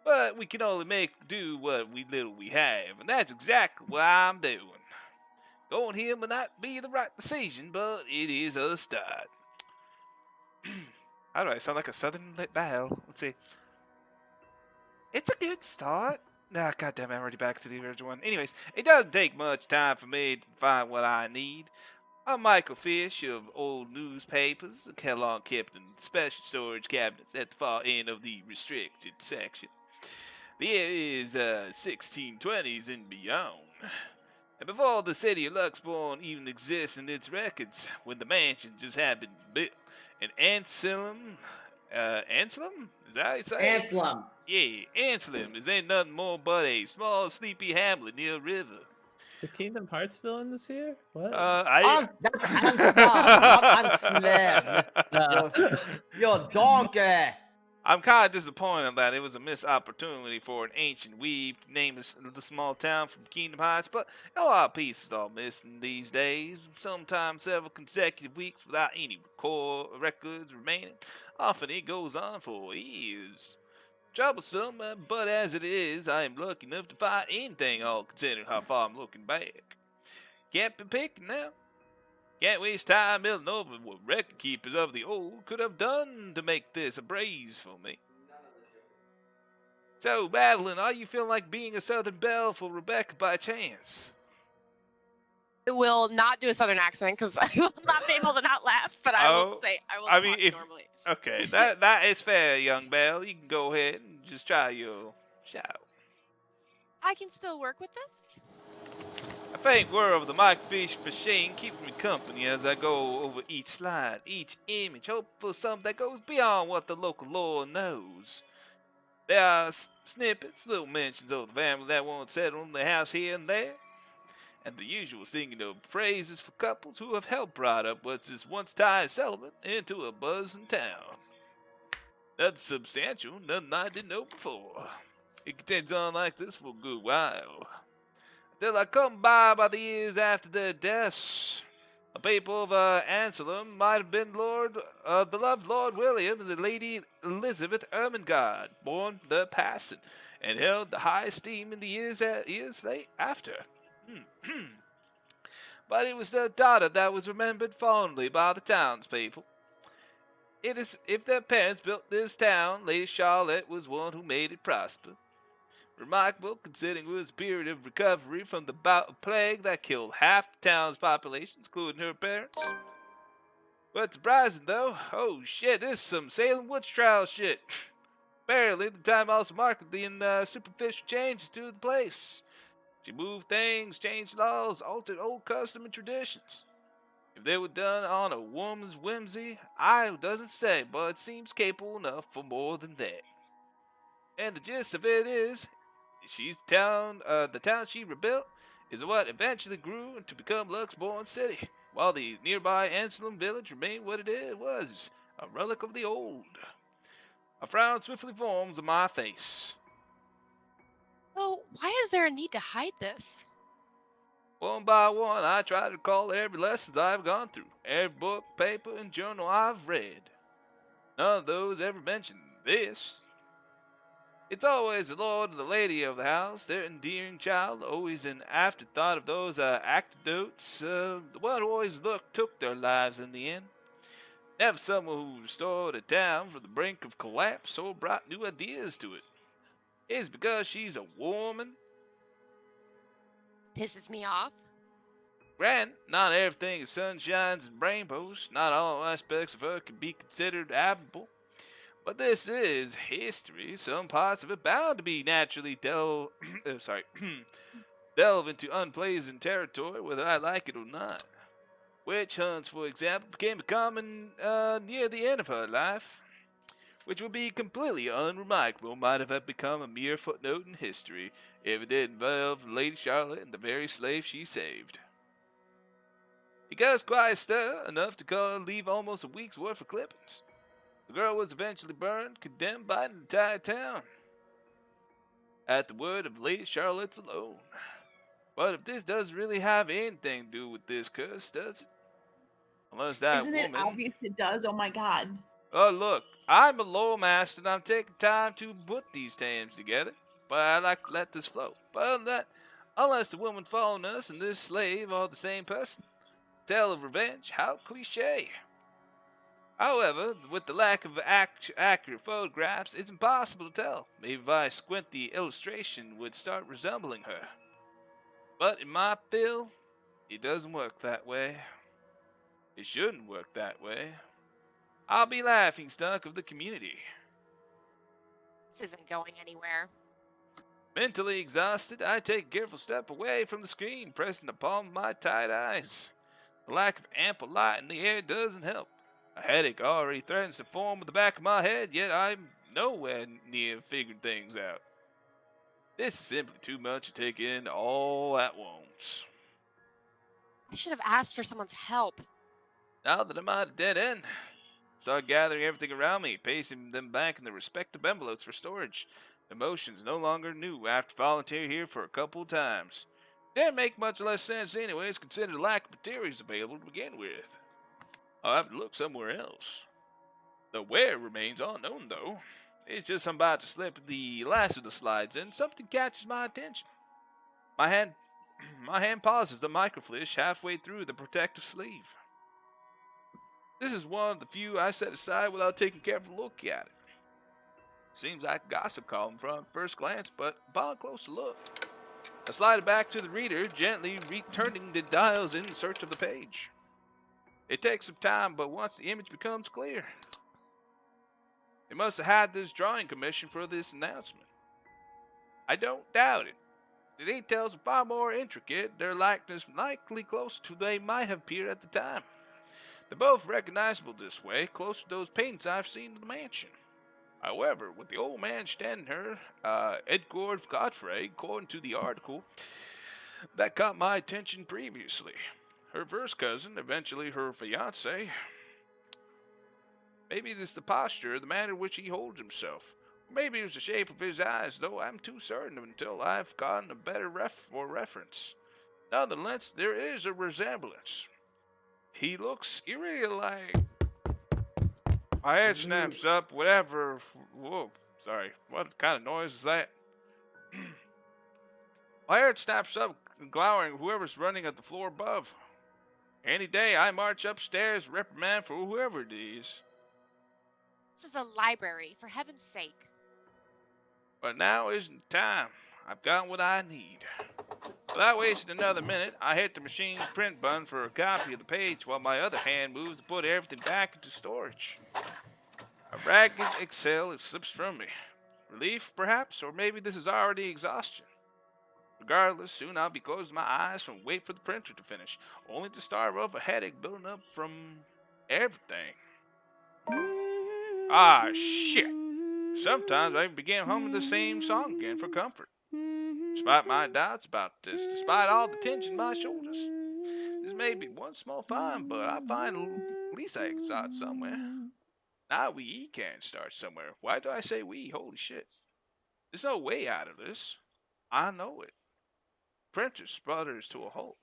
But we can only make do what little we have, and that's exactly what I'm doing. Going here may not be the right decision, but it is a start. How do I sound like a Southern belle? Let's see. It's a good start. Nah, goddamn, I'm already back to the original one. Anyways, it doesn't take much time for me to find what I need. A microfiche of old newspapers, a Kellogg kept in special storage cabinets at the far end of the restricted section. The year is 1620s and beyond. And before the city of Luxborn even exists in its records, when the mansion just had been built, and Anselm, Anselm? Is that how you say it? Anselm. Yeah, Anselm is ain't nothing more but a small, sleepy hamlet near a river. The Kingdom Hearts villain this year? What? That's Anselm, not Anselm. Uh, You donkey. I'm kind of disappointed that it was a missed opportunity for an ancient weeb to name the small town from Kingdom Heights, but a lot of pieces are missing these days, sometimes several consecutive weeks without any records remaining. Often it goes on for years. Troublesome, but as it is, I am lucky enough to find anything, all considering how far I'm looking back. Can't be picking now. Can't waste time milling over what record keepers of the old could have done to make this a breeze for me. So, Madeline, are you feeling like being a Southern belle for Rebecca by chance? I will not do a Southern accent because I will not be able to not laugh, but I will talk normally. Okay, that is fair, young belle. You can go ahead and just try your shout. I can still work with this. A faint whir of the microfiche machine keeps me company as I go over each slide, each image, hope for something that goes beyond what the local lore knows. There are snippets, little mentions of the family that won't settle in the house here and there, and the usual singing of praises for couples who have helped brought up what's this once-tiny settlement into a buzzing town. Nothing substantial, nothing I didn't know before. It continues on like this for a good while. Till I come by the years after their deaths. The people of Anselm might have been the loved Lord William and the Lady Elizabeth Ermengarde, born the passing, and held the high esteem in the years after. But it was their daughter that was remembered fondly by the townspeople. It is if their parents built this town, Lady Charlotte was one who made it prosper. Remarkable, considering it was a period of recovery from the bout of plague that killed half the town's population, including her parents. But surprising, though, oh shit, this is some Salem witch trial shit. Apparently, the time also marked the superficial changes to the place. She moved things, changed laws, altered old custom and traditions. If they were done on a woman's whimsy, I doesn't say, but it seems capable enough for more than that. And the gist of it is, the town she rebuilt is what eventually grew to become Luxborn City, while the nearby Anselm village remained what it was, a relic of the old. A frown swiftly forms on my face. So, why is there a need to hide this? One by one, I try to recall every lesson I've gone through, every book, paper, and journal I've read. None of those ever mention this. It's always the lord and the lady of the house, their endearing child, always an afterthought of those anecdotes, the one who always took their lives in the end. Never someone who restored a town from the brink of collapse or brought new ideas to it. It's because she's a woman. Pisses me off. Granted, not everything is sunshines and rainbows. Not all aspects of her can be considered admirable. But this is history. Some parts of it bound to be naturally delve into unpleasant territory, whether I like it or not. Witch hunts, for example, became common near the end of her life, which would be completely unremarkable, might have become a mere footnote in history if it did involve Lady Charlotte and the very slave she saved. It caused quite a stir, enough to leave almost a week's worth of clippings. The girl was eventually burned, condemned by the entire town, at the word of Lady Charlotte's alone. But if this doesn't really have anything to do with this curse, does it? Unless that Isn't woman... it obvious it does? Oh my god. Oh, look, I'm a lore master and I'm taking time to put these names together, but I like to let this flow. But other than that, Unless the woman following us and this slave are the same person. Tale of revenge, how cliche. However, with the lack of accurate photographs, it's impossible to tell. Maybe if I squint, the illustration would start resembling her. But in my field, it doesn't work that way. It shouldn't work that way. I'll be laughingstock of the community. This isn't going anywhere. Mentally exhausted, I take a careful step away from the screen, pressing the palm of my tired eyes. The lack of ample light in the air doesn't help. A headache already threatens to form in the back of my head, yet I'm nowhere near figuring things out. This is simply too much to take in all at once. I should have asked for someone's help. Now that I'm at a dead end, start gathering everything around me, pasting them back in their respective envelopes for storage. Emotions no longer new after volunteering here for a couple of times. Didn't make much less sense anyways, considering the lack of materials available to begin with. I'll have to look somewhere else. The where remains unknown, though. It's just I'm about to slip the last of the slides in. Something catches my attention. My hand pauses the microfiche halfway through the protective sleeve. This is one of the few I set aside without taking a careful look at it. Seems like a gossip column from first glance, but upon closer look, I slide it back to the reader, gently returning the dials in search of the page. It takes some time, but once the image becomes clear, they must have had this drawing commission for this announcement. I don't doubt it. The details are far more intricate, their likeness likely close to they might have appeared at the time. They're both recognizable this way, close to those paintings I've seen in the mansion. However, with the old man standing her, Edgar Godfrey, according to the article, that caught my attention previously. Her first cousin, eventually her fiancé. Maybe this is the posture, the manner in which he holds himself. Maybe it was the shape of his eyes, though I'm too certain until I've gotten a better reference. Nonetheless, there is a resemblance. He looks eerily like... My head snaps up, whatever... Whoa, sorry, what kind of noise is that? My head snaps up, glowering at whoever's running at the floor above. Any day I march upstairs, reprimand for whoever it is. This is a library, for heaven's sake. But now isn't the time. I've got what I need. Without wasting another minute, I hit the machine's print button for a copy of the page while my other hand moves to put everything back into storage. A ragged exhale, it slips from me. Relief, perhaps, or maybe this is already exhaustion. Regardless, soon I'll be closing my eyes and wait for the printer to finish, only to start off a headache building up from everything. Ah, shit. Sometimes I even begin humming the same song again for comfort. Despite my doubts about this, despite all the tension in my shoulders. This may be one small find, but I find at least I can start somewhere. Now we can start somewhere. Why do I say we? Holy shit. There's no way out of this. I know it. Printer sputters to a halt.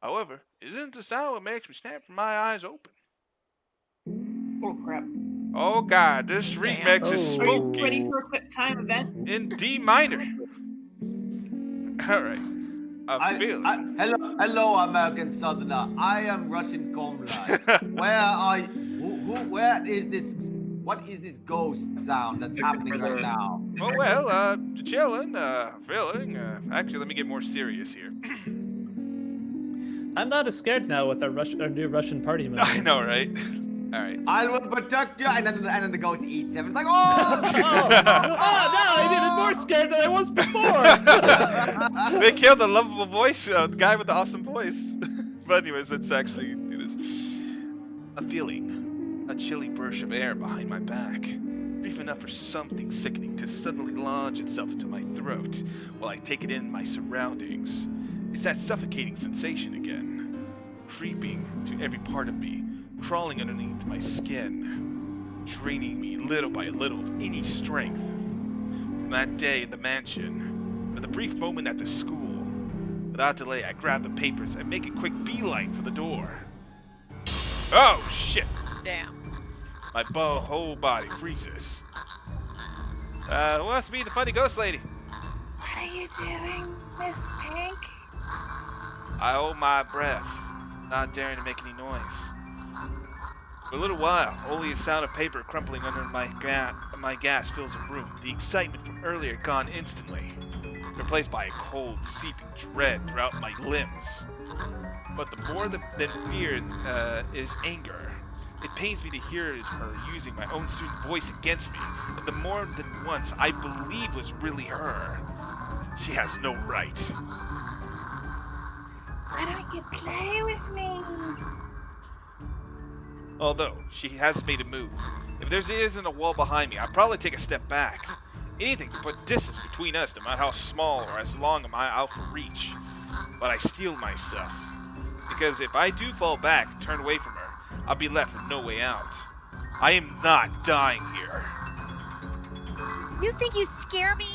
However, isn't the sound what makes me snap from my eyes open? Oh crap. Oh god, this remix is Are you spooky. ready for a quick time event? In D minor. Alright. A feeling. Hello, American Southerner. I am Russian Comrade. Where are you? Where is this? What is this ghost sound that's happening right now? Oh, well, chilling, feeling. Actually, let me get more serious here. I'm not as scared now with our new Russian party member. I know, right? Alright. I will protect you, and then the ghost eats him. It's like, oh! Now I'm even more scared than I was before. They killed the lovable voice, the guy with the awesome voice. But anyways, let's actually do this. A feeling, a chilly burst of air behind my back. Brief enough for something sickening to suddenly lodge itself into my throat while I take it in my surroundings. It's that suffocating sensation again, creeping to every part of me, crawling underneath my skin, draining me little by little of any strength. From that day in the mansion, for the brief moment at the school, without delay I grab the papers and make a quick beeline for the door. Oh shit! Damn. My whole body freezes. Who wants to be the funny ghost lady? What are you doing, Miss Pink? I hold my breath, not daring to make any noise. For a little while, only the sound of paper crumpling under my gas fills the room. The excitement from earlier gone instantly, replaced by a cold, seeping dread throughout my limbs. But the more than fear is anger. It pains me to hear her using my own student voice against me, and the more than once I believe was really her. She has no right. Why don't you play with me? Although, she has made a move. If there isn't a wall behind me, I'd probably take a step back. Anything to put distance between us, no matter how small or as long am I out for reach. But I steel myself. Because if I do fall back, turn away from her, I'll be left with no way out. I am not dying here. You think you scare me?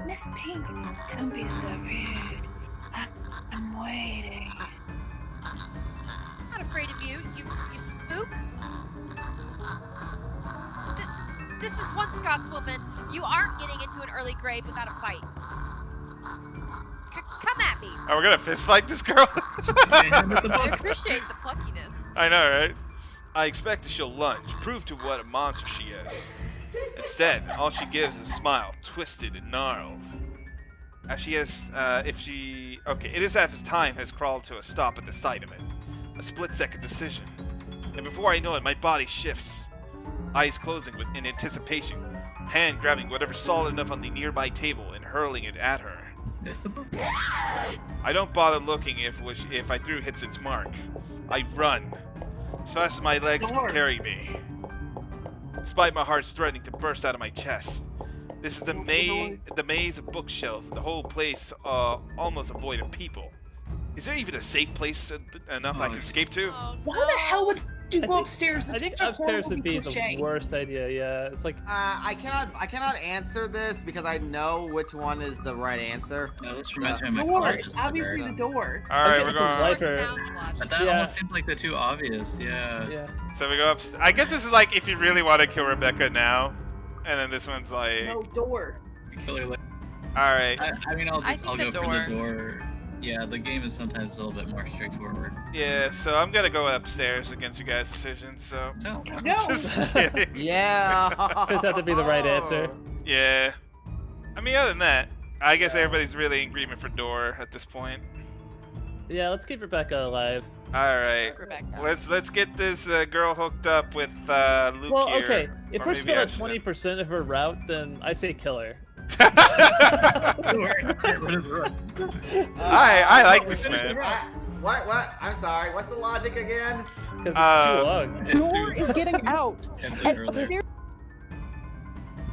Miss Pink, don't be so rude. I'm waiting. I'm not afraid of you. You spook. This is one Scotswoman. You aren't getting into an early grave without a fight. Come at me. Are we gonna fist fight this girl? I appreciate the pluckiness. I know, right? I expect that she'll lunge, prove to what a monster she is. Instead, all she gives is a smile, twisted and gnarled. As she has, it is as if time has crawled to a stop at the sight of it. A split-second decision. And before I know it, my body shifts. Eyes closing in anticipation. Hand grabbing whatever's solid enough on the nearby table and hurling it at her. I don't bother looking if I threw hits its mark. I run. As fast as my legs can carry me. Despite my heart threatening to burst out of my chest. This is the maze of bookshelves, and the whole place almost void of people. Is there even a safe place enough I can escape to? Oh, Why the hell would you go upstairs? I That's think such a upstairs horrible would be cliche. the worst idea. Yeah, it's like I cannot answer this because I know which one is the right answer. No, this reminds me of my Door, college. obviously the door. Alright, Okay, we're the going. light- Door sounds logical. But that Yeah. almost seems like the two obvious, yeah. yeah. So we go up. I guess this is like if you really want to kill Rebecca now. And then this one's like. No, door. Kill her later. Alright. I mean, I'll I think go the for door. the door. Yeah, the game is sometimes a little bit more straightforward. Yeah, so I'm gonna go upstairs against you guys' decision, so. No. No. Just kidding. Yeah. Does that have to be the right answer? Yeah. I mean, other than that, I guess everybody's really in agreement for door at this point. Yeah, let's keep Rebecca alive. Alright. Rebecca. Let's get this girl hooked up with Luke Well, here. okay. If Or we're maybe still I at shouldn't. 20% of her route, then I say kill her. I like this man. What? I'm sorry. What's the logic again? Because it's too long. It's Door too- is getting out. It's And earlier. there-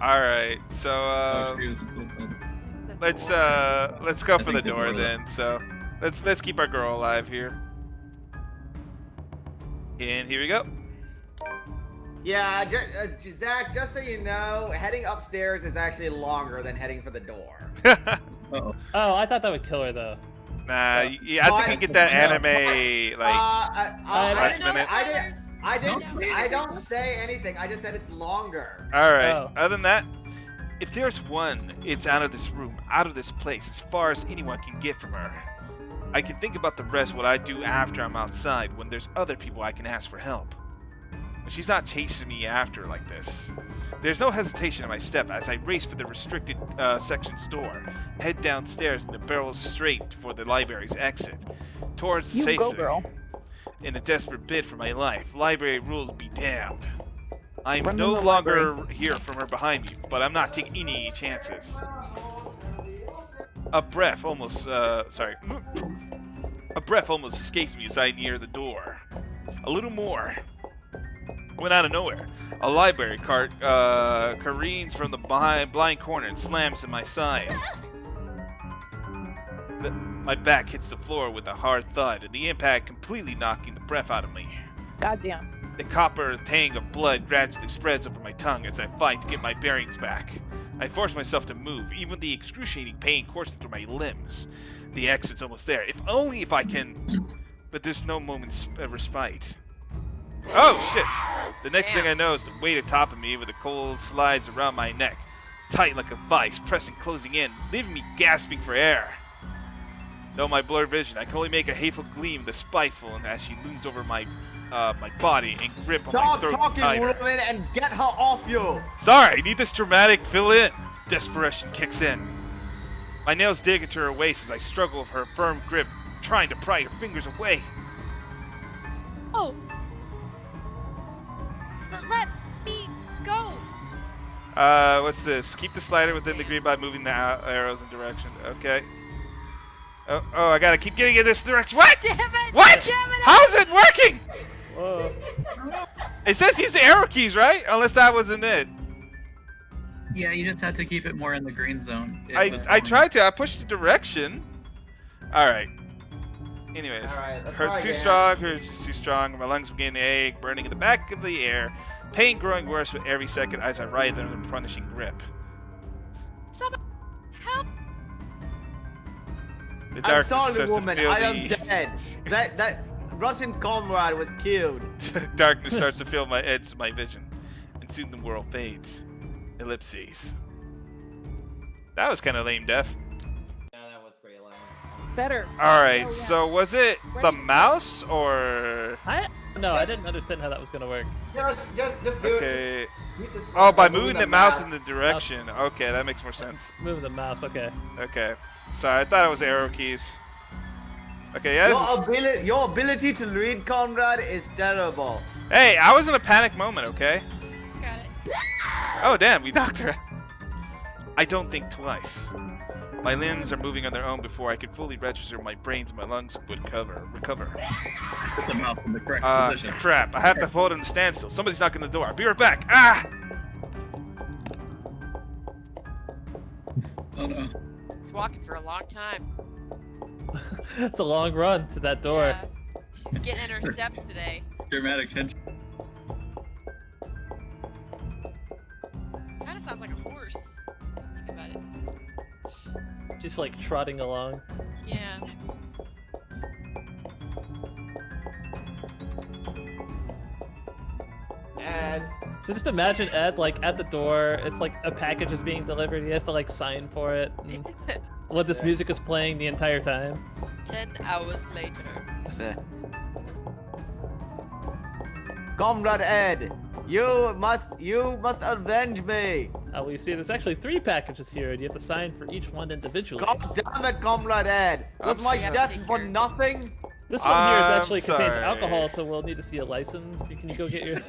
All right, so Oh, she was a little bit- let's go I for the think the door door- then. So let's keep our girl alive here. And here we go. Yeah, Zach. Just so you know, heading upstairs is actually longer than heading for the door. Uh-oh. Oh, I thought that would kill her though. Nah, yeah, I think you get that anime like. last minute. I don't say anything. I just said it's longer. All right. Oh. Other than that, if there's one, it's out of this room, out of this place, as far as anyone can get from her. I can think about the rest, what I do after I'm outside, when there's other people I can ask for help. But she's not chasing me after like this. There's no hesitation in my step as I race for the restricted section's door, head downstairs and barrel straight for the library's exit, towards the You safe go, thing. girl. In a desperate bid for my life, library rules be damned. I'm Run no to the longer library. here from her behind me, but I'm not taking any chances. A breath almost escapes me as I near the door. A little more. When out of nowhere, a library cart careens from the blind corner and slams in my sides. My back hits the floor with a hard thud, and the impact completely knocking the breath out of me. Goddamn. The copper tang of blood gradually spreads over my tongue as I fight to get my bearings back. I force myself to move, even the excruciating pain coursing through my limbs. The exit's almost there, if I can. But there's no moment's respite. Oh, shit! The next thing I know is the weight atop of me with the cold slides around my neck. tight like a vice, pressing, closing in, leaving me gasping for air. Though my blurred vision, I can only make a hateful gleam, the spiteful, and as she looms over my body and grip on my Stop throat talking, tighter. woman, and get her off you! Sorry, I need this dramatic fill-in. Desperation kicks in. My nails dig into her waist as I struggle with her firm grip, trying to pry her fingers away. Oh. Let me go. What's this? Keep the slider within the grid by moving the arrows in direction. Okay. Oh, I gotta keep getting in this direction. What? Damn it! What? Damn it! How is it working? Whoa. It says use the arrow keys, right? Unless that wasn't it. Yeah, you just had to keep it more in the green zone. I tried to. I pushed the direction. All right. Anyways, All right, let's her try too again. strong, hers too strong. My lungs begin to ache, burning in the back of the air. Pain growing worse with every second as I writhe under the punishing grip. Someone help! The I'm darkness sorry, starts woman. to fill I am the dead. That Russian comrade was killed. darkness starts to fill my edge of my vision, and soon the world fades. Ellipses. That was kind of lame, Def. Yeah, that was pretty lame. Better. All right, Oh, yeah. so was it the mouse or? I didn't understand how that was gonna work. Just do it. Okay. Hit the Oh, by slider, moving the mouse in the direction. Okay, that makes more sense. Move the mouse. Okay. Okay. Sorry, I thought it was arrow keys. Okay, yeah. Your ability to read, comrade, is terrible. Hey, I was in a panic moment, okay? Just got it. Oh, damn, we knocked her. I don't think twice. My limbs are moving on their own before I can fully register my brains and my lungs would recover. Put the mouse in the correct position. Crap. I have to hold in the standstill. Somebody's knocking the door. I'll be right back. Ah! Oh no. It's walking for a long time. It's a long run to that door. Yeah. She's getting in her steps today. Dramatic tension. Kind of sounds like a horse. Think about it. Just like trotting along. Yeah. And So just imagine Ed like at the door. It's like a package is being delivered. He has to like sign for it. And what this music is playing the entire time. 10 hours later. Comrade Ed, you must avenge me. Well, you see, there's actually 3 packages here, and you have to sign for each one individually. God damn it, Comrade Ed. Was I'm my sorry. death for nothing? This one here is I'm actually contains sorry. alcohol, so we'll need to see a license. Can you go get your?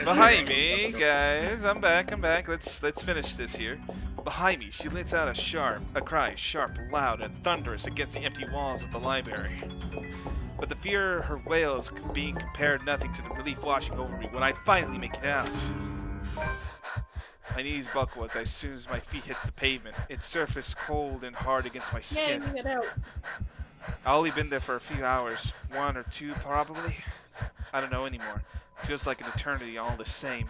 Behind me, guys. I'm back. Let's finish this here. Behind me, she lets out a cry, sharp, loud, and thunderous against the empty walls of the library. But the fear her wails being compared nothing to the relief washing over me when I finally make it out. My knees buckle as soon as my feet hits the pavement. Its surface cold and hard against my skin. Getting it out. I've only been there for a few hours. 1 or 2 probably. I don't know anymore. It feels like an eternity all the same.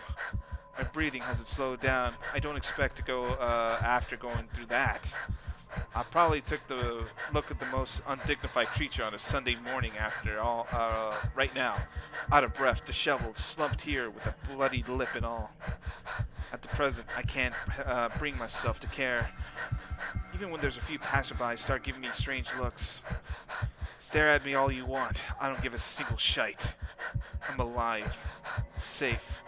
My breathing hasn't slowed down. I don't expect to go after going through that. I probably took the look at the most undignified creature on a Sunday morning after all, right now. Out of breath, disheveled, slumped here with a bloodied lip and all. At the present, I can't bring myself to care. Even when there's a few passersby start giving me strange looks. Stare at me all you want. I don't give a single shite. I'm alive. Safe.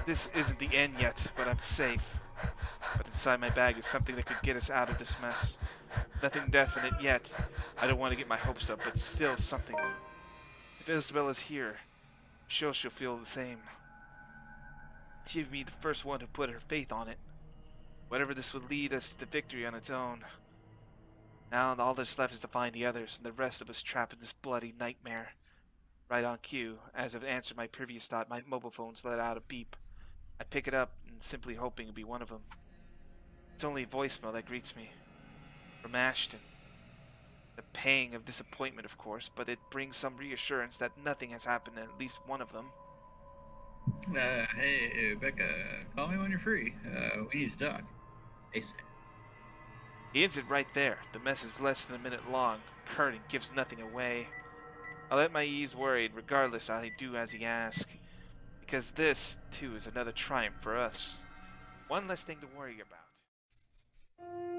This isn't the end yet, but I'm safe. But inside my bag is something that could get us out of this mess. Nothing definite yet. I don't want to get my hopes up, but still something. If Isabella's here, I'm sure she'll feel the same. She'd be the first one to put her faith on it. Whatever this would lead us to victory on its own. Now all that's left is to find the others, and the rest of us trapped in this bloody nightmare. Right on cue, as I've answered my previous thought, my mobile phone's let out a beep. I pick it up and simply hoping it'll be one of them. It's only a voicemail that greets me. From Ashton. The pang of disappointment, of course, but it brings some reassurance that nothing has happened to at least one of them. Hey, Becca, call me when you're free. We need to talk. ASAP. He ends it right there. The message less than a minute long. Curt and gives nothing away. I let my ease worried, regardless I do as he asks. Because this, too, is another triumph for us. One less thing to worry about.